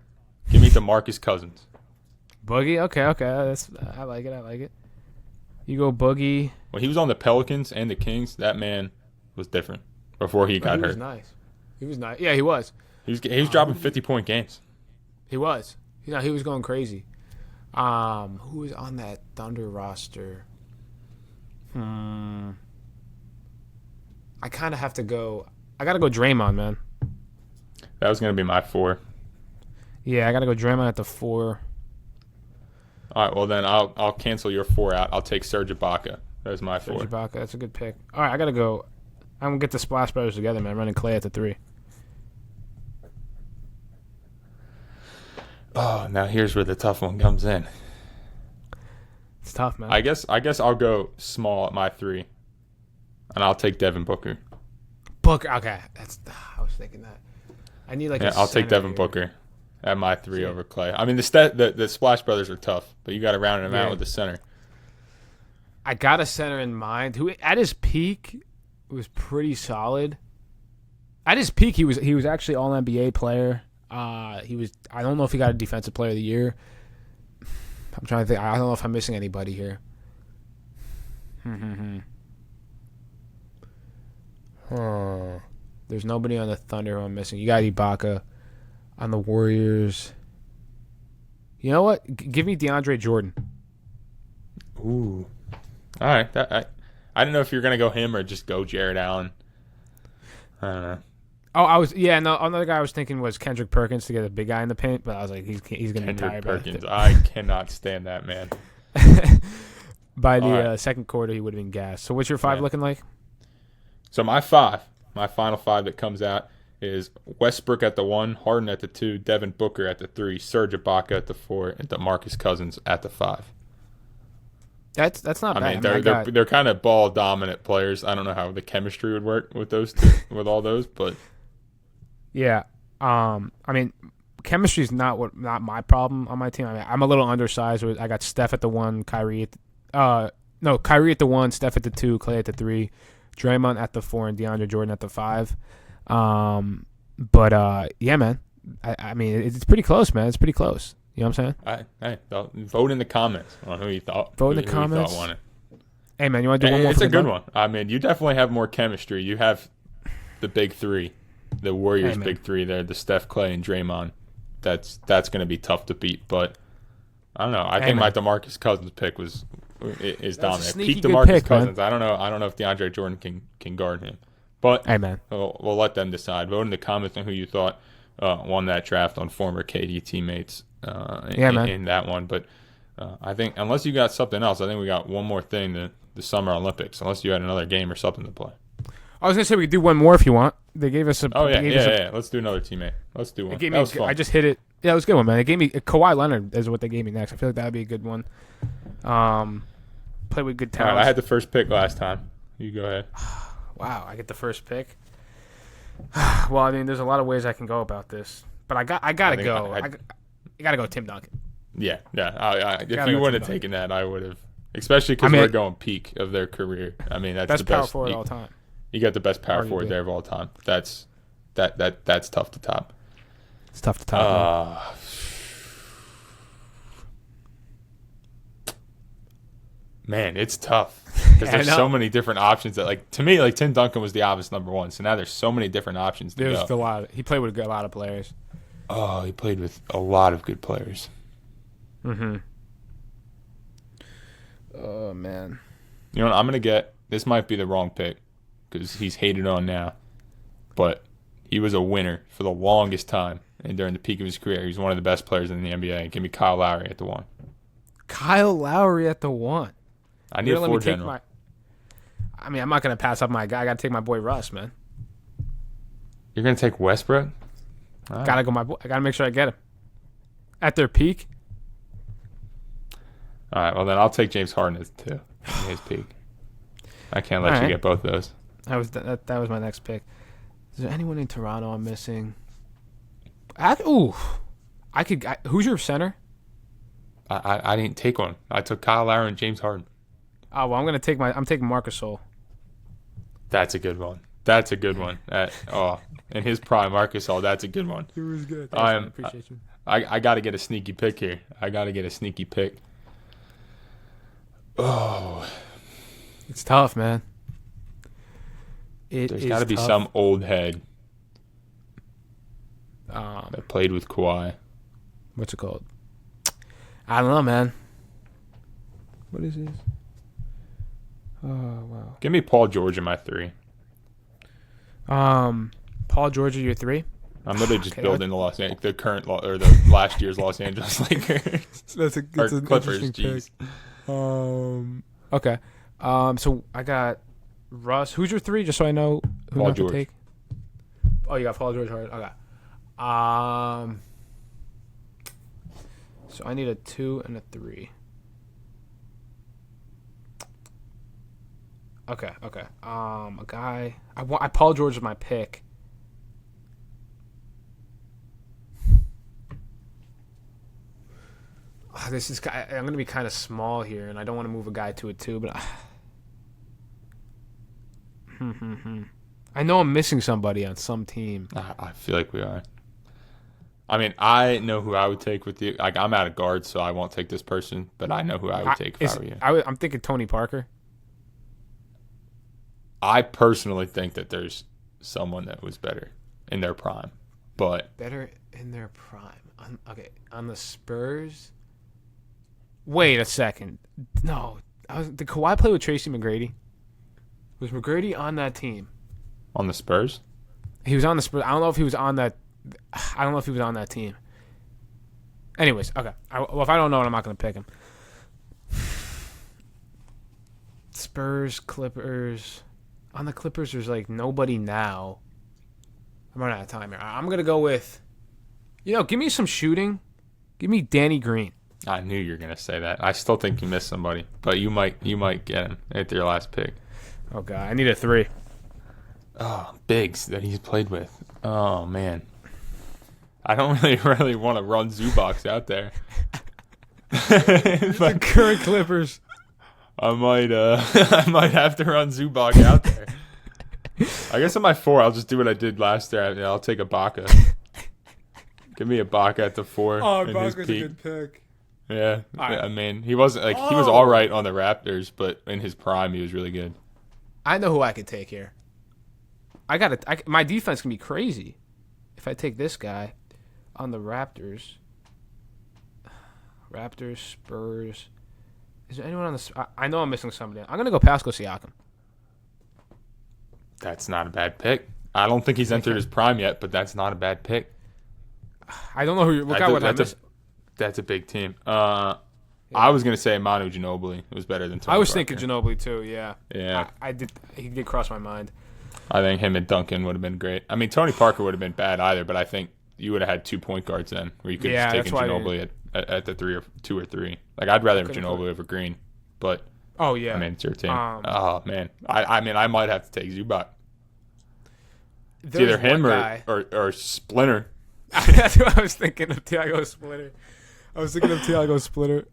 give me DeMarcus Cousins. Boogie? Okay. I like it. You go Boogie. When he was on the Pelicans and the Kings, that man was different before he got hurt. He was nice. Yeah, he was. He was dropping 50-point games. He was. He was going crazy. Who was on that Thunder roster? I kind of have to go. I got to go Draymond, man. That was going to be my 4. Yeah, I got to go Draymond at the 4. All right, well then I'll cancel your 4 out. I'll take Serge Ibaka. That's my 4. Serge Ibaka, that's a good pick. All right, I got to go. I'm going to get the Splash Brothers together, man. Running Clay at the 3. Oh, now here's where the tough one comes in. It's tough, man. I guess I'll go small at my 3, and I'll take Devin Booker. Booker, okay. I was thinking that. I need I'll take Devin Booker at my 3 over Clay. I mean the Splash Brothers are tough, but you got to round them out with the center. I got a center in mind who at his peak was pretty solid. At his peak, he was actually all NBA player. He was. I don't know if he got a Defensive Player of the Year. I'm trying to think. I don't know if I'm missing anybody here. There's nobody on the Thunder who I'm missing. You got Ibaka on the Warriors. You know what? Give me DeAndre Jordan. Ooh. All right. I didn't know if you were gonna go him or just go Jared Allen. I don't know. Oh, another guy I was thinking was Kendrick Perkins to get a big guy in the paint, but I was like, he's going to be tired. Perkins, I cannot stand that man. By the second quarter, he would have been gassed. So what's your 5 looking like? So my final 5 that comes out is Westbrook at the 1, Harden at the 2, Devin Booker at the 3, Serge Ibaka at the 4, and DeMarcus Cousins at the 5. That's not bad. I mean, they're kind of ball dominant players. I don't know how the chemistry would work with those two, with all those, but. Yeah, I mean, chemistry is not my problem on my team. I mean, I'm a little undersized. I got Steph at the 1, Kyrie at the 1, Steph at the 2, Clay at the 3, Draymond at the 4, and DeAndre Jordan at the 5. Yeah, man. I mean, it's pretty close, man. It's pretty close. You know what I'm saying? Hey, vote in the comments on who you thought. Vote in the comments. Won it. Hey, man, you want to do one more? It's a good one. I mean, you definitely have more chemistry. You have the big 3. The Warriors' big 3 there, the Steph, Clay, and Draymond. That's going to be tough to beat. But I don't know. I think my DeMarcus Cousins pick is dominant. Peak DeMarcus Cousins. Man. I don't know if DeAndre Jordan can guard him. But hey, man, we'll let them decide. Vote in the comments on who you thought won that draft on former KD teammates in that one. But I think unless you got something else, I think we got one more thing, the Summer Olympics. Unless you had another game or something to play. I was gonna say we could do one more if you want. They gave us a. Oh yeah. Let's do another teammate. Let's do one. That was fun. I just hit it. Yeah, it was a good one, man. It gave me Kawhi Leonard is what they gave me next. I feel like that'd be a good one. Play with good talent. All right, I had the first pick last time. You go ahead. Wow, I get the first pick. Well, I mean, there's a lot of ways I can go about this, but I gotta go. I gotta go Tim Duncan. Yeah. If you wouldn't have taken that, I would have. Especially because we're going peak of their career. I mean, that's the best power forward of all time. You got the best power forward there of all time. That's tough to top. It's tough to top. Man, it's tough because there's so many different options that, to me, Tim Duncan was the obvious number 1. So now there's so many different options to go. A lot. He played with a lot of players. Oh, he played with a lot of good players. Mm-hmm. Oh man. You know what I'm going to get? This might be the wrong pick because he's hated on now. But he was a winner for the longest time. And during the peak of his career, he's one of the best players in the NBA. Give me Kyle Lowry at the 1. Kyle Lowry at the 1. I need a 4 general. I'm not going to pass up my guy. I got to take my boy Russ, man. You're going to take Westbrook? Right. Got to go my boy. I got to make sure I get him. At their peak? All right, well, then I'll take James Harden at 2 at his peak. I can't let you get both of those. That was my next pick. Is there anyone in Toronto I'm missing? Who's your center? I didn't take one. I took Kyle Lowry and James Harden. Oh well, I'm taking Marcus Gasol. That's a good one. In his prime, Marcus Gasol. That's a good one. He was good. I appreciate you. I got to get a sneaky pick here. Oh, it's tough, man. There's got to be some old head that played with Kawhi. What's it called? I don't know, man. What is this? Oh, wow. Give me Paul George in my 3. Paul George, your 3? I'm literally just building the last year's Los Angeles Lakers. That's an Clippers. Jeez. Okay. So I got Russ. Who's your 3? Just so I know who Paul not George. to take. Oh, you got Paul George. Okay. So I need a 2 and a 3. Okay. A guy. Paul George is my pick. I'm going to be kind of small here, and I don't want to move a guy to a 2, but I know I'm missing somebody on some team. I feel like we are. I mean, I know who I would take with you. Like, I'm out of guard, so I won't take this person, but I know who I would take if I were you. I'm thinking Tony Parker. I personally think that there's someone that was better in their prime, but better in their prime. On the Spurs. Wait a second. No, did Kawhi play with Tracy McGrady? Was McGrady on that team? On the Spurs? He was on the Spurs. I don't know if he was on that team. Anyways, okay. If I don't know it, I'm not going to pick him. Spurs, Clippers. On the Clippers, there's like nobody now. I'm running out of time here. I'm going to go with, give me some shooting. Give me Danny Green. I knew you were going to say that. I still think you missed somebody, but you might get him at your last pick. Oh, God. I need a 3. Oh, bigs that he's played with. Oh, man. I don't really want to run Zubac out there. The current Clippers. I might have to run Zubac out there. I guess on my 4, I'll just do what I did last year. I'll take Ibaka. Give me Ibaka at the 4. Oh, Ibaka's a good pick. Yeah, right. I mean, he wasn't he was all right on the Raptors, but in his prime, he was really good. I know who I could take here. My defense can be crazy if I take this guy on the Raptors. Spurs. Is there anyone on the? I know I'm missing somebody. I'm gonna go Pascal Siakam. That's not a bad pick. I don't think he's entered his prime yet, but that's not a bad pick. I don't know what guy would I miss. That's a big team. I was gonna say Manu Ginobili was better than Tony I was Parker. thinking Ginobili too. Yeah. Yeah. I did. He did cross my mind. I think him and Duncan would have been great. I mean, Tony Parker would have been bad either, but I think you would have had 2 point guards then, where you could have just taken Ginobili at the 3 or 2 or 3. Like, I'd rather have Ginobili over Green, but oh yeah, I mean, it's your team. Oh man, I might have to take Zubac. It's either him or Splinter. That's what I was thinking of. Thiago Splitter.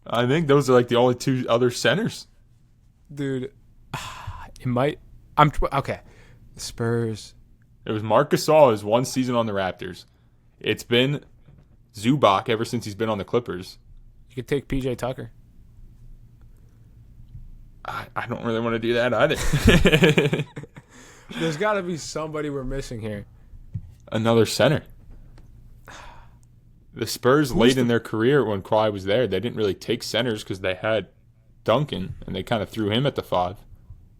I think those are like the only 2 other centers. Dude, it might. Okay. Spurs. It was Marc Gasol his 1 season on the Raptors. It's been Zubac ever since he's been on the Clippers. You could take PJ Tucker. I don't really want to do that either. There's got to be somebody we're missing here. Another center. The Spurs late in their career when Kawhi was there, they didn't really take centers because they had Duncan, and they kind of threw him at the 5.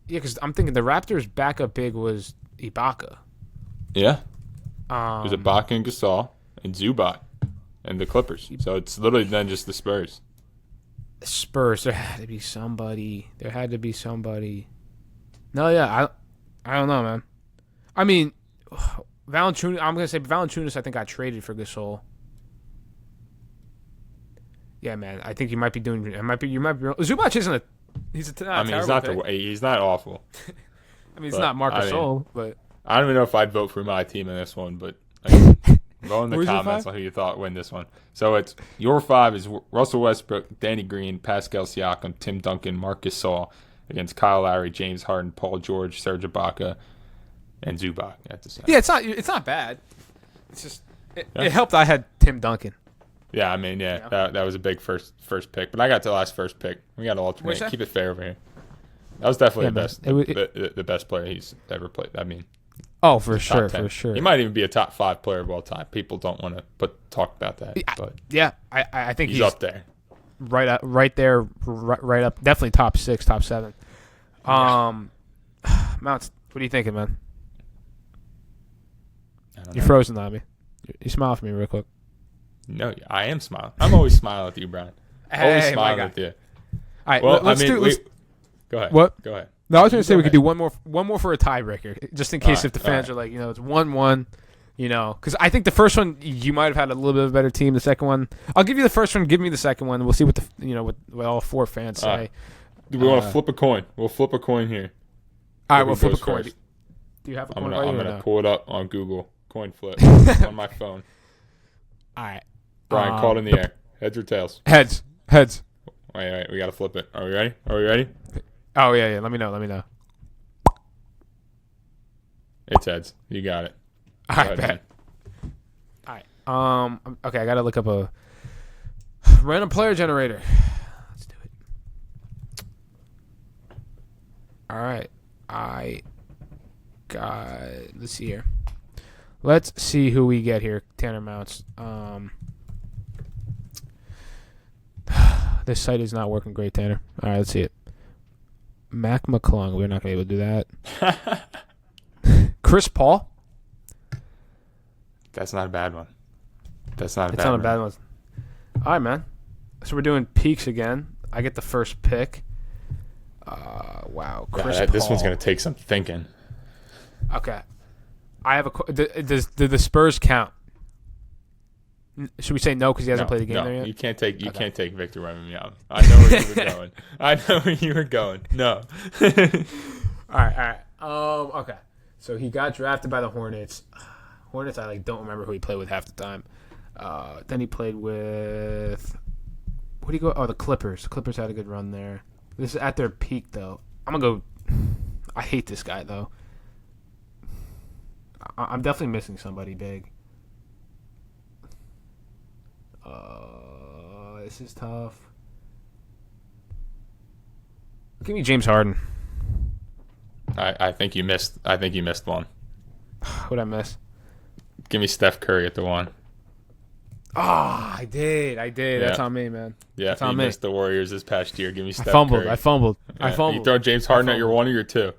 Yeah, because I'm thinking the Raptors' backup big was Ibaka. Yeah. There's Ibaka and Gasol and Zubac and the Clippers. So it's literally then just the Spurs. Spurs. There had to be somebody. No, yeah, I don't know, man. I mean, Valanciunas. I'm gonna say Valanciunas. I think got traded for Gasol. Yeah, man. I think you might be doing. You might be. Zubac isn't a. He's a. I mean, he's not awful. I mean, it's not Marc Gasol, but I don't even know if I'd vote for my team in this one, but vote in the Who's your comments 5? on who you thought win this one. So it's your 5 is Russell Westbrook, Danny Green, Pascal Siakam, Tim Duncan, Marc Gasol against Kyle Lowry, James Harden, Paul George, Serge Ibaka, and Zubac at the center. yeah, it's not bad. It's just it helped. I had Tim Duncan. Yeah, I mean, that was a big first pick, but I got the last first pick. We got to alternate. Keep it fair over here. That was definitely the best player he's ever played. I mean, oh, for sure. He might even be a top 5 player of all time. People don't want to talk about that, but yeah, I think he's up there, right up, definitely top 6, top 7. Mounts, what are you thinking, man? You're frozen on me. You smile for me real quick. No, I am smiling. I'm always smiling with you, Brian. Always smiling with you. All right, well, go ahead. What? Go ahead. No, I was going to say we could do one more for a tiebreaker, just in case if the fans are like, it's 1-1, because I think the first one you might have had a little bit of a better team. The second one, I'll give you the first one. Give me the second one. We'll see what what all 4 fans say. Do we want to flip a coin? We'll flip a coin here. All right, we'll flip a coin. Do you have a coin? I'm gonna pull it up on Google. Coin flip on my phone. All right. Brian, call it in the air. Heads or tails? Heads. Wait. We got to flip it. Are we ready? Oh, yeah. Let me know. It's heads. You got it. All right, bet. All right. Okay, I got to look up a random player generator. Let's do it. All right. Let's see here. Let's see who we get here. Tanner Mounts. This site is not working great, Tanner. All right, let's see it. Mac McClung. We're not going to be able to do that. Chris Paul. That's not a bad one. It's not a bad one. All right, man. So we're doing peaks again. I get the first pick. Wow. Chris Paul. This one's going to take some thinking. Okay. I have a. Does the Spurs count? Should we say no because he hasn't played the game there yet? You can't take Victor Wembanyama. I know where you were going. No. All right. Okay. So he got drafted by the Hornets. I don't remember who he played with half the time. Then he played with. What do you go? Oh, the Clippers. The Clippers had a good run there. This is at their peak though. I'm gonna go. I hate this guy though. I'm definitely missing somebody big. This is tough. Give me James Harden. I think you missed. One. What'd I miss? Give me Steph Curry at the 1. I did. Yeah. That's on me, man. Yeah, that's on you me. Missed the Warriors this past year. Give me Steph Curry. I fumbled. You throw James Harden at your 1 or your 2?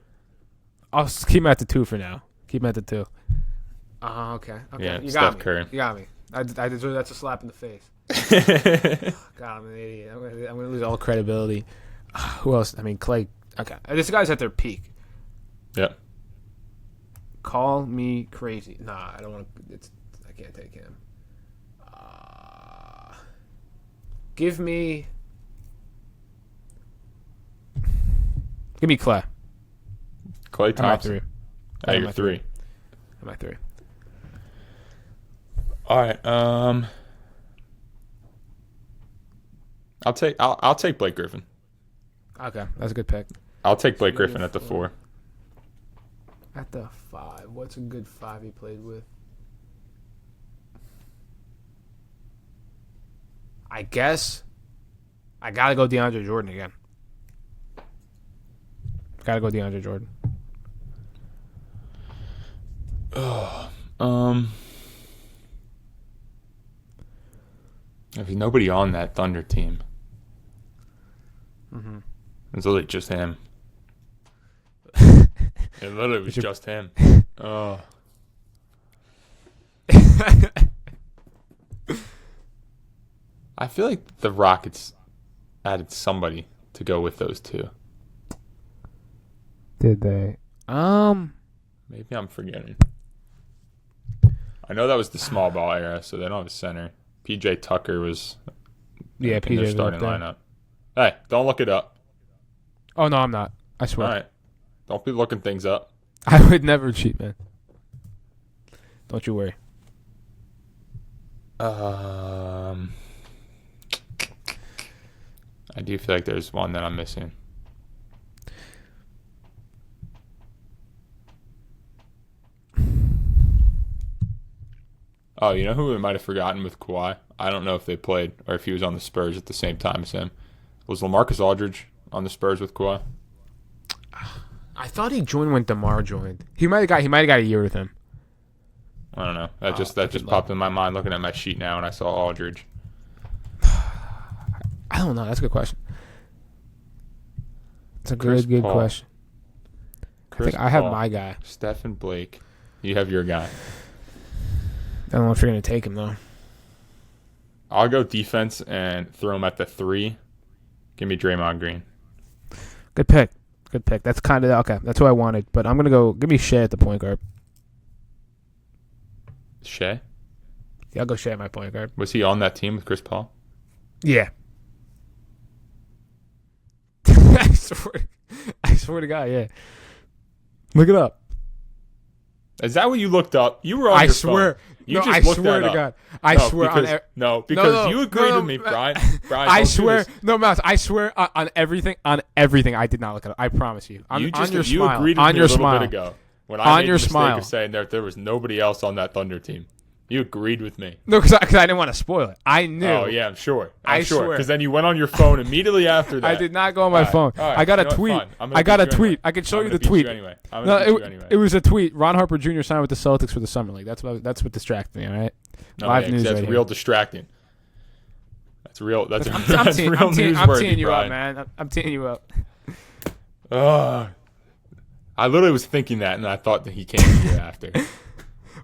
I'll keep him at the 2 for now. Okay. Yeah, you Steph got me. Curry. You got me. I deserve that's a slap in the face. God, I'm an idiot. I'm gonna lose all credibility. Who else? I mean, Clay. Okay, this guy's at their peak. Yep. Call me crazy. Nah, I don't want to. I can't take him. Give me Clay. Clay Thompson. I'm you're 3. I'm at 3. All right. I'll take Blake Griffin. Okay, that's a good pick. I'll take Blake Griffin at the 4. At the 5, what's a good 5 he played with? I guess I gotta go DeAndre Jordan again. Gotta go DeAndre Jordan. There's nobody on that Thunder team. Mm-hmm. It's literally just him. It literally was just him. Oh. I feel like the Rockets added somebody to go with those two. Did they? Maybe I'm forgetting. I know that was the small ball era, so they don't have a center. PJ Tucker was in their starting lineup. Hey, don't look it up. Oh, no, I'm not. I swear. All right. Don't be looking things up. I would never cheat, man. Don't you worry. I do feel like there's one that I'm missing. Oh, you know who we might have forgotten with Kawhi? I don't know if they played or if he was on the Spurs at the same time as him. Was LaMarcus Aldridge on the Spurs with Kawhi? I thought he joined when DeMar joined. He might have got a year with him. I don't know. That just popped in my mind looking at my sheet now and I saw Aldridge. I don't know. That's a good question. It's a good question. I think I have my guy. Steph and Blake. You have your guy. I don't know if you're going to take him, though. I'll go defense and throw him at the 3. Give me Draymond Green. Good pick. That's kind of okay. That's who I wanted. But I'm going to go. Give me Shea at the point guard. Shea? Yeah, I'll go Shea at my point guard. Was he on that team with Chris Paul? Yeah. I swear to God, yeah. Look it up. Is that what you looked up? You were on your phone. I swear to God. I swear because you agreed with me, Brian. I swear. No, Mouse, I swear on everything. On everything, I did not look it up. I promise you. You agreed with me a little bit ago when I made the mistake of saying there was nobody else on that Thunder team. You agreed with me. No, because I didn't want to spoil it. I knew. Oh, yeah, I'm sure. I swear. Because then you went on your phone immediately after that. I did not go on my phone. Right. I got a tweet. I can show you the tweet. Anyway. It was a tweet. Ron Harper Jr. signed with the Celtics for the summer league. That's what distracted me, all right? Live news that's right real here. Distracting. That's real. That's real newsworthy, I'm teeing you Brian. up, man. I'm teeing you up. I literally was thinking that, and I thought that he came the year after.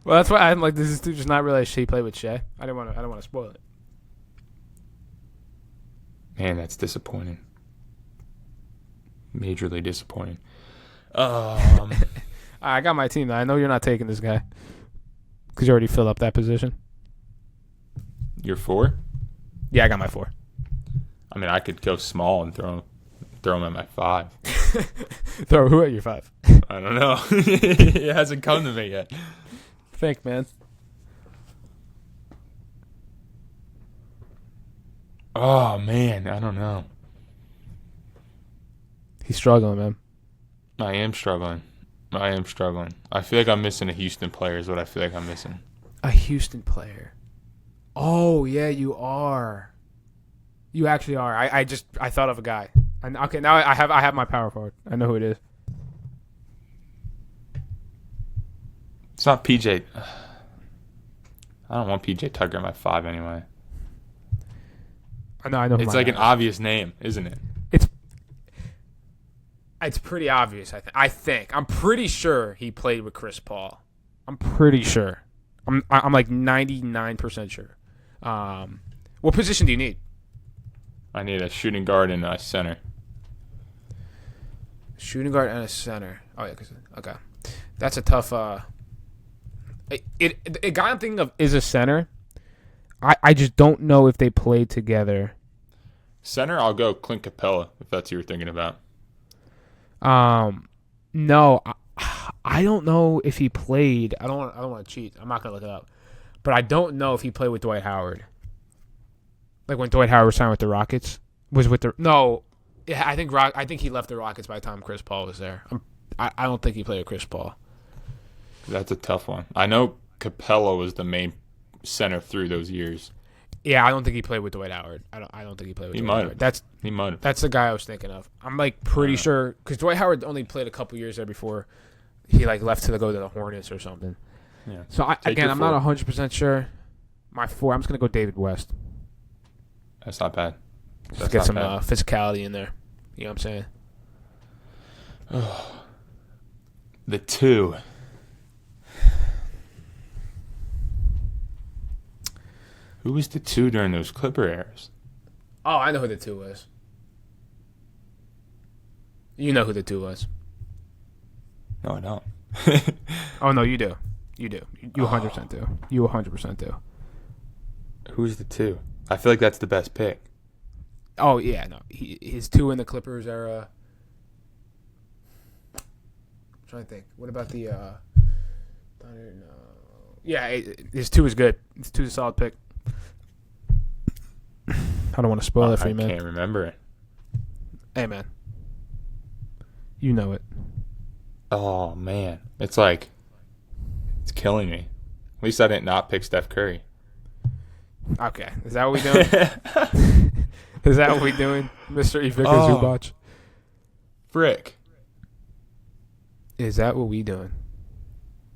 Well, that's why I'm like, this is just not realize he played with Shea. I don't want to spoil it. Man, that's disappointing. Majorly disappointing. I got my team though. I know you're not taking this guy because you already filled up that position. You're 4? Yeah, I got my 4. I mean, I could go small and throw him at my 5. Throw who at your 5? I don't know. It hasn't come to me yet. Think, man. Oh, man. I don't know. He's struggling, man. I am struggling. I feel like I'm missing a Houston player is what I feel like I'm missing. A Houston player. Oh, yeah, you are. You actually are. I thought of a guy. Okay, now I have my power forward. I know who it is. It's not PJ. I don't want PJ Tucker at my 5 anyway. I know. It's like an obvious name, isn't it? It's pretty obvious. I think. I'm pretty sure he played with Chris Paul. I'm pretty sure. I'm like 99% sure. What position do you need? I need a shooting guard and a center. Shooting guard and a center. Oh yeah, okay. That's a tough. A guy I'm thinking of is a center. I just don't know if they played together. Center, I'll go Clint Capella if that's what you're thinking about. No, I don't know if he played. I don't want to cheat. I'm not gonna look it up, but I don't know if he played with Dwight Howard. Like when Dwight Howard signed with the Rockets, Yeah, I think he left the Rockets by the time Chris Paul was there. I don't think he played with Chris Paul. That's a tough one. I know Capella was the main center through those years. Yeah, I don't think he played with Dwight Howard. I don't think he played with Dwight Howard. He might have. That's the guy I was thinking of. I'm like pretty sure because Dwight Howard only played a couple years there before he like left to go to the Hornets or something. Yeah. So I'm not 100% sure. My 4, I'm just gonna go David West. That's not bad. Just get some physicality in there. You know what I'm saying? The 2. Who was the 2 during those Clipper eras? Oh, I know who the 2 was. You know who the 2 was. No, I don't. Oh, no, you do. You do. You 100% do. You 100% do. Who's the 2? I feel like that's the best pick. Oh, yeah, no. His 2 in the Clippers era. I'm trying to think. What about the Thunder? No. Yeah, his 2 is good. His 2 is a solid pick. I don't want to spoil it for you, man. I can't remember it. Hey, man. You know it. Oh, man. It's like, it's killing me. At least I didn't not pick Steph Curry. Okay. Is that what we doing? Is that what we doing, Mr. Ivica Zubac? Frick. Is that what we doing?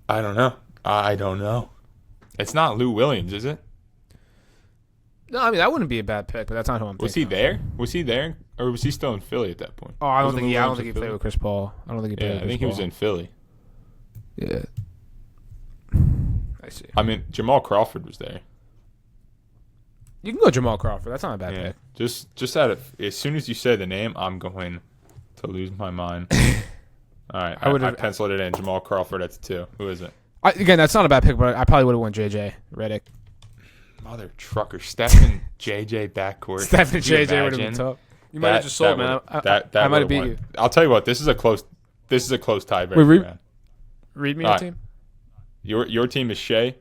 I don't know. It's not Lou Williams, is it? No, I mean, that wouldn't be a bad pick, but that's not who I'm thinking. Was he there? Was he there? Or was he still in Philly at that point? Oh, I don't think he played with Chris Paul. I think he was in Philly. Yeah. I see. I mean, Jamal Crawford was there. You can go Jamal Crawford. That's not a bad pick. Just out of as soon as you said the name, I'm going to lose my mind. All right, I penciled it in. Jamal Crawford at the 2. Who is it? Again, that's not a bad pick, but I probably would have went JJ Redick. Mother trucker, Stephen JJ backcourt. Stephen JJ would have been tough. You might have just sold, man. I might have beat you. I'll tell you what. This is a close tiebreaker. Man. Read me your team. Your team is Shea,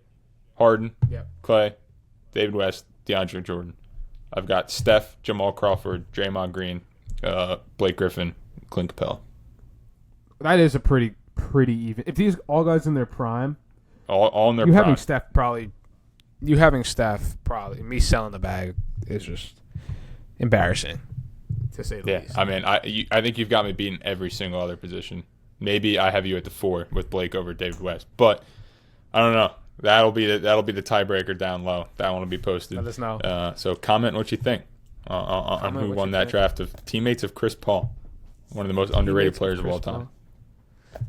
Harden, Clay, David West, DeAndre Jordan. I've got Steph, Jamal Crawford, Draymond Green, Blake Griffin, Clint Capella. That is a pretty even. If these all guys in their prime, all in their prime. Having Steph probably me selling the bag is just embarrassing, to say the least. I mean, I think you've got me beating every single other position. Maybe I have you at the 4 with Blake over David West, but I don't know. That'll be the tiebreaker down low. That one will be posted. Let us know. So comment what you think on who won that draft of teammates of Chris Paul, one of the most underrated players of all time.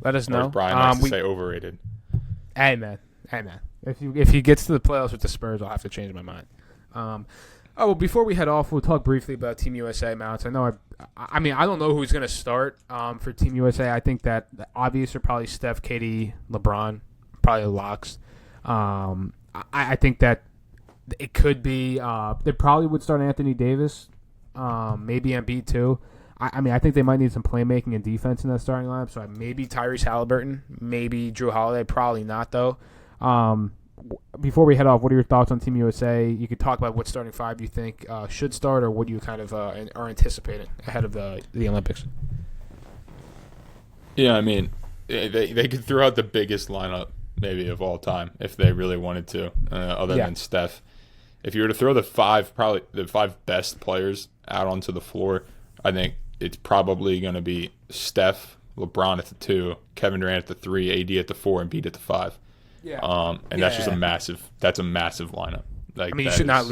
Let us know. Or as Brian likes to say, overrated. Hey man. If he gets to the playoffs with the Spurs, I'll have to change my mind. Well, before we head off, we'll talk briefly about Team USA mounts. I know I mean, I don't know who's going to start for Team USA. I think that the obvious are probably Steph, KD, LeBron, probably the locks. I think that it could be they probably would start Anthony Davis, maybe Embiid too. I mean, I think they might need some playmaking and defense in that starting lineup. So maybe Tyrese Halliburton, maybe Drew Holiday, probably not though. Before we head off, what are your thoughts on Team USA? You could talk about what starting 5 you think should start, or what you kind of are anticipating ahead of the Olympics. Yeah, I mean, they could throw out the biggest lineup maybe of all time if they really wanted to, other than Steph. If you were to throw probably the 5 best players out onto the floor, I think it's probably going to be Steph, LeBron at the 2, Kevin Durant at the 3, AD at the 4, and Embiid at the 5. Yeah. That's just a massive lineup. Like, I mean, you should not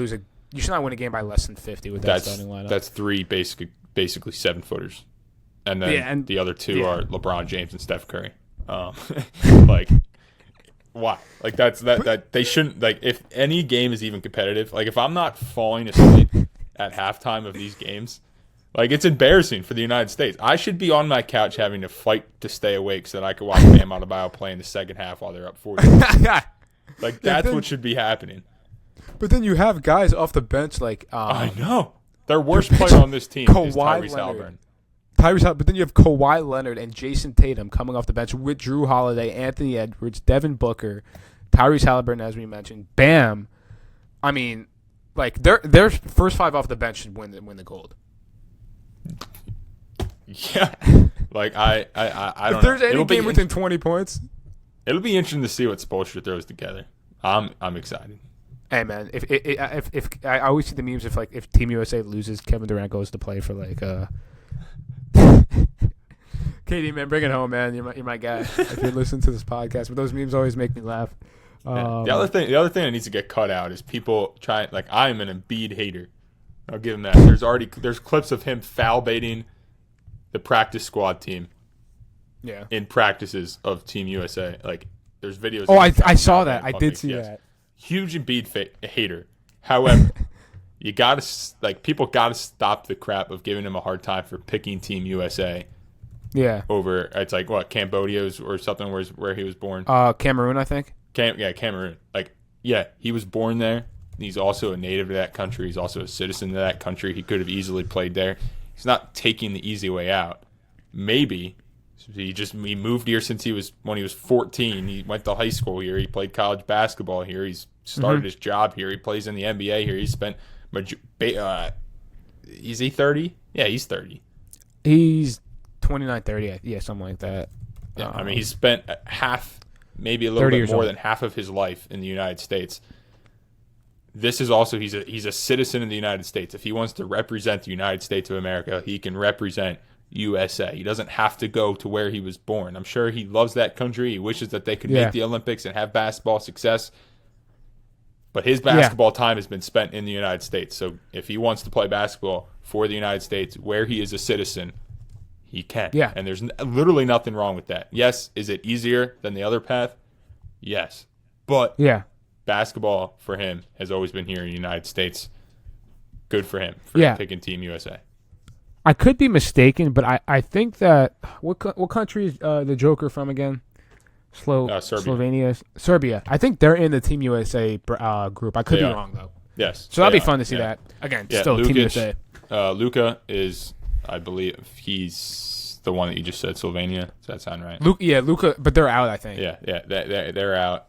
win a game by less than 50 with that starting lineup. That's 3 basically 7-footers. And then the other 2 are LeBron James and Steph Curry. Like, why? Like, that they shouldn't, like, if any game is even competitive, like, if I'm not falling asleep at halftime of these games, like, it's embarrassing for the United States. I should be on my couch having to fight to stay awake so that I could watch Bam Adebayo play in the second half while they're up 40. Like, that's what should be happening. But then you have guys off the bench like I know. Their worst player on this team is Tyrese Halliburton. But then you have Kawhi Leonard and Jason Tatum coming off the bench with Drew Holiday, Anthony Edwards, Devin Booker, Tyrese Halliburton, as we mentioned. Bam. I mean, like, their first 5 off the bench should win the gold. Yeah, like I don't know. If there's any game within 20 points, it'll be interesting to see what Spoelstra throws together. I'm excited. Hey man, if I always see the memes if Team USA loses, Kevin Durant goes to play for KD, man, bring it home, man. You're my guy. If you're listening to this podcast, but those memes always make me laugh. The other thing that needs to get cut out is people trying, like, I am an Embiid hater. I'll give him that. There's clips of him foul baiting the practice squad team Yeah. in practices of Team USA. Like, there's videos. Oh, I saw that. I did see that. Huge Embiid hater. However, people gotta stop the crap of giving him a hard time for picking Team USA. Yeah. Over, it's like what, Cambodia or something where he was born. Cameroon, I think. Cameroon. Like, yeah, he was born there. He's also a native to that country. He's also a citizen of that country. He could have easily played there. He's not taking the easy way out. Maybe he moved here when he was 14. He went to high school here. He played college basketball here. He's started his job here. He plays in the NBA here. He spent is he 30? Yeah, he's 30. He's 29, 30. Yeah, something like that. Yeah, I mean, he spent maybe a little bit more than half of his life in the United States. This is also, he's a citizen of the United States. If he wants to represent the United States of America, he can represent USA. He doesn't have to go to where he was born. I'm sure he loves that country. He wishes that they could make the Olympics and have basketball success. But his basketball time has been spent in the United States. So if he wants to play basketball for the United States where he is a citizen, he can. Yeah. And there's literally nothing wrong with that. Yes, is it easier than the other path? Yes. But basketball for him has always been here in the United States. Good for him for picking Team USA. I could be mistaken, but I think that what country is the Joker from again? Serbia. Slovenia, Serbia. I think they're in the Team USA group. I could be wrong though. Yes. So that'd be fun to see that again. Yeah, still Team USA. Luka is, I believe, he's the one that you just said. Slovenia. Does that sound right? Luka, but they're out. I think. Yeah. They're out.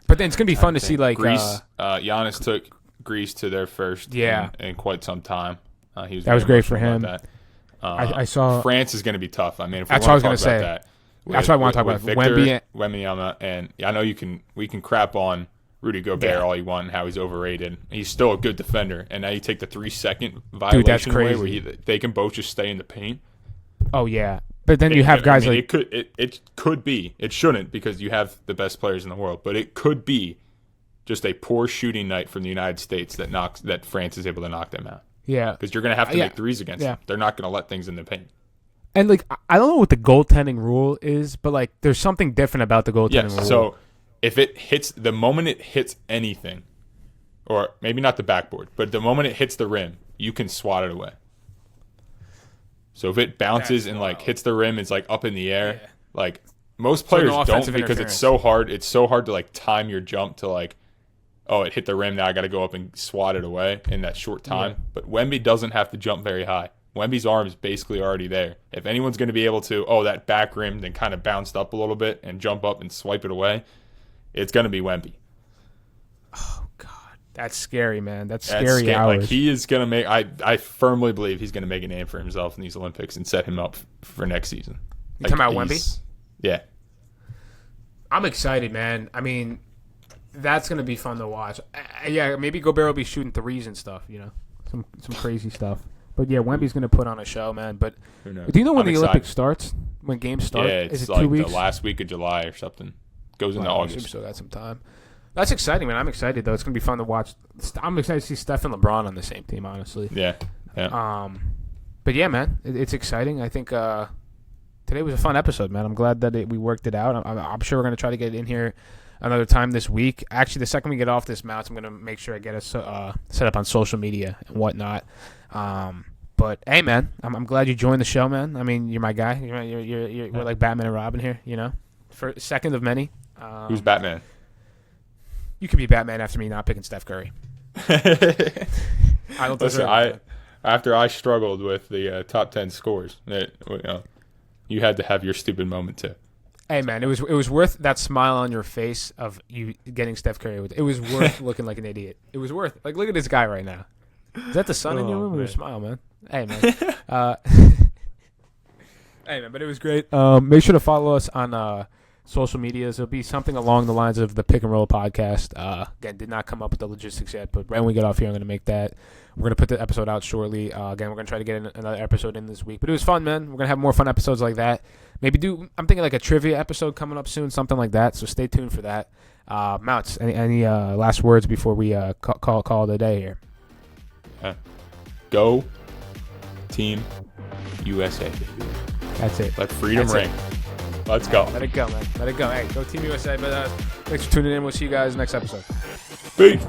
But then it's gonna be fun to see like Greece. Giannis took Greece to their first in quite some time. That was great for him. I saw France is going to be tough. I mean, if that's we what I want was to talk going to about say. that, That's what I want to talk about. Victor Wembanyama, and I know we can crap on Rudy Gobert all you want and how he's overrated. He's still a good defender, and now you take the 3-second violation away where they can both just stay in the paint. Oh yeah, but then you have guys like it could be. It shouldn't because you have the best players in the world, but it could be just a poor shooting night from the United States that France is able to knock them out. Yeah, because you're going to have to make threes against them. They're not going to let things in the paint. And like I don't know what the goaltending rule is, but like there's something different about the goaltending rule. So if it hits the moment it hits anything, or maybe not the backboard, but the moment it hits the rim, you can swat it away. So if it bounces and like hits the rim, it's like up in the air. Like most players don't because it's so hard. It's so hard to like time your jump to like, oh, it hit the rim. Now I got to go up and swat it away in that short time. Yeah. But Wemby doesn't have to jump very high. Wemby's arm is basically already there. If anyone's going to be able to, that back rim then kind of bounced up a little bit and jump up and swipe it away, it's going to be Wemby. Oh, God. That's scary, man. That's scary hours. Like, he is going to make – I firmly believe he's going to make a name for himself in these Olympics and set him up for next season. You talking about Wemby? Yeah. I'm excited, man. I mean, that's going to be fun to watch. Yeah, maybe Gobert will be shooting threes and stuff, some crazy stuff. But yeah, Wemby's going to put on a show, man. But do you know when the Olympics starts? When games start? Yeah, it's is it like 2 weeks? The last week of July or something. Goes into August. We still got some time. That's exciting, man. I'm excited though. It's going to be fun to watch. I'm excited to see Steph and LeBron on the same team, honestly. Yeah. But yeah, man, it's exciting. I think today was a fun episode, man. I'm glad that we worked it out. I'm sure we're going to try to get it in here another time this week. Actually, the second we get off this mountain, I'm going to make sure I get us set up on social media and whatnot. But hey, man, I'm glad you joined the show, man. I mean, you're my guy. We're like Batman and Robin here, For second of many. Who's Batman? You could be Batman after me not picking Steph Curry. After I struggled with the top 10 scores, you had to have your stupid moment too. Hey, man, it was worth that smile on your face of you getting Steph Curry. It was worth looking like an idiot. It was worth. Like, look at this guy right now. Is that the sun in your room? Or smile, man. Hey, man. Hey, man, but it was great. Make sure to follow us on social medias. It'll be something along the lines of the Pick and Roll podcast. Again, did not come up with the logistics yet, but right when we get off here, I'm going to make that. We're going to put the episode out shortly. Again, we're going to try to get another episode in this week. But it was fun, man. We're going to have more fun episodes like that. Maybe I'm thinking like a trivia episode coming up soon, something like that. So stay tuned for that. Mounts, any last words before we call it a day here? Go Team USA, baby. That's it. Let freedom That's ring. Let's go. Let it go, man. Let it go. Hey, go Team USA. But thanks for tuning in. We'll see you guys next episode. Peace.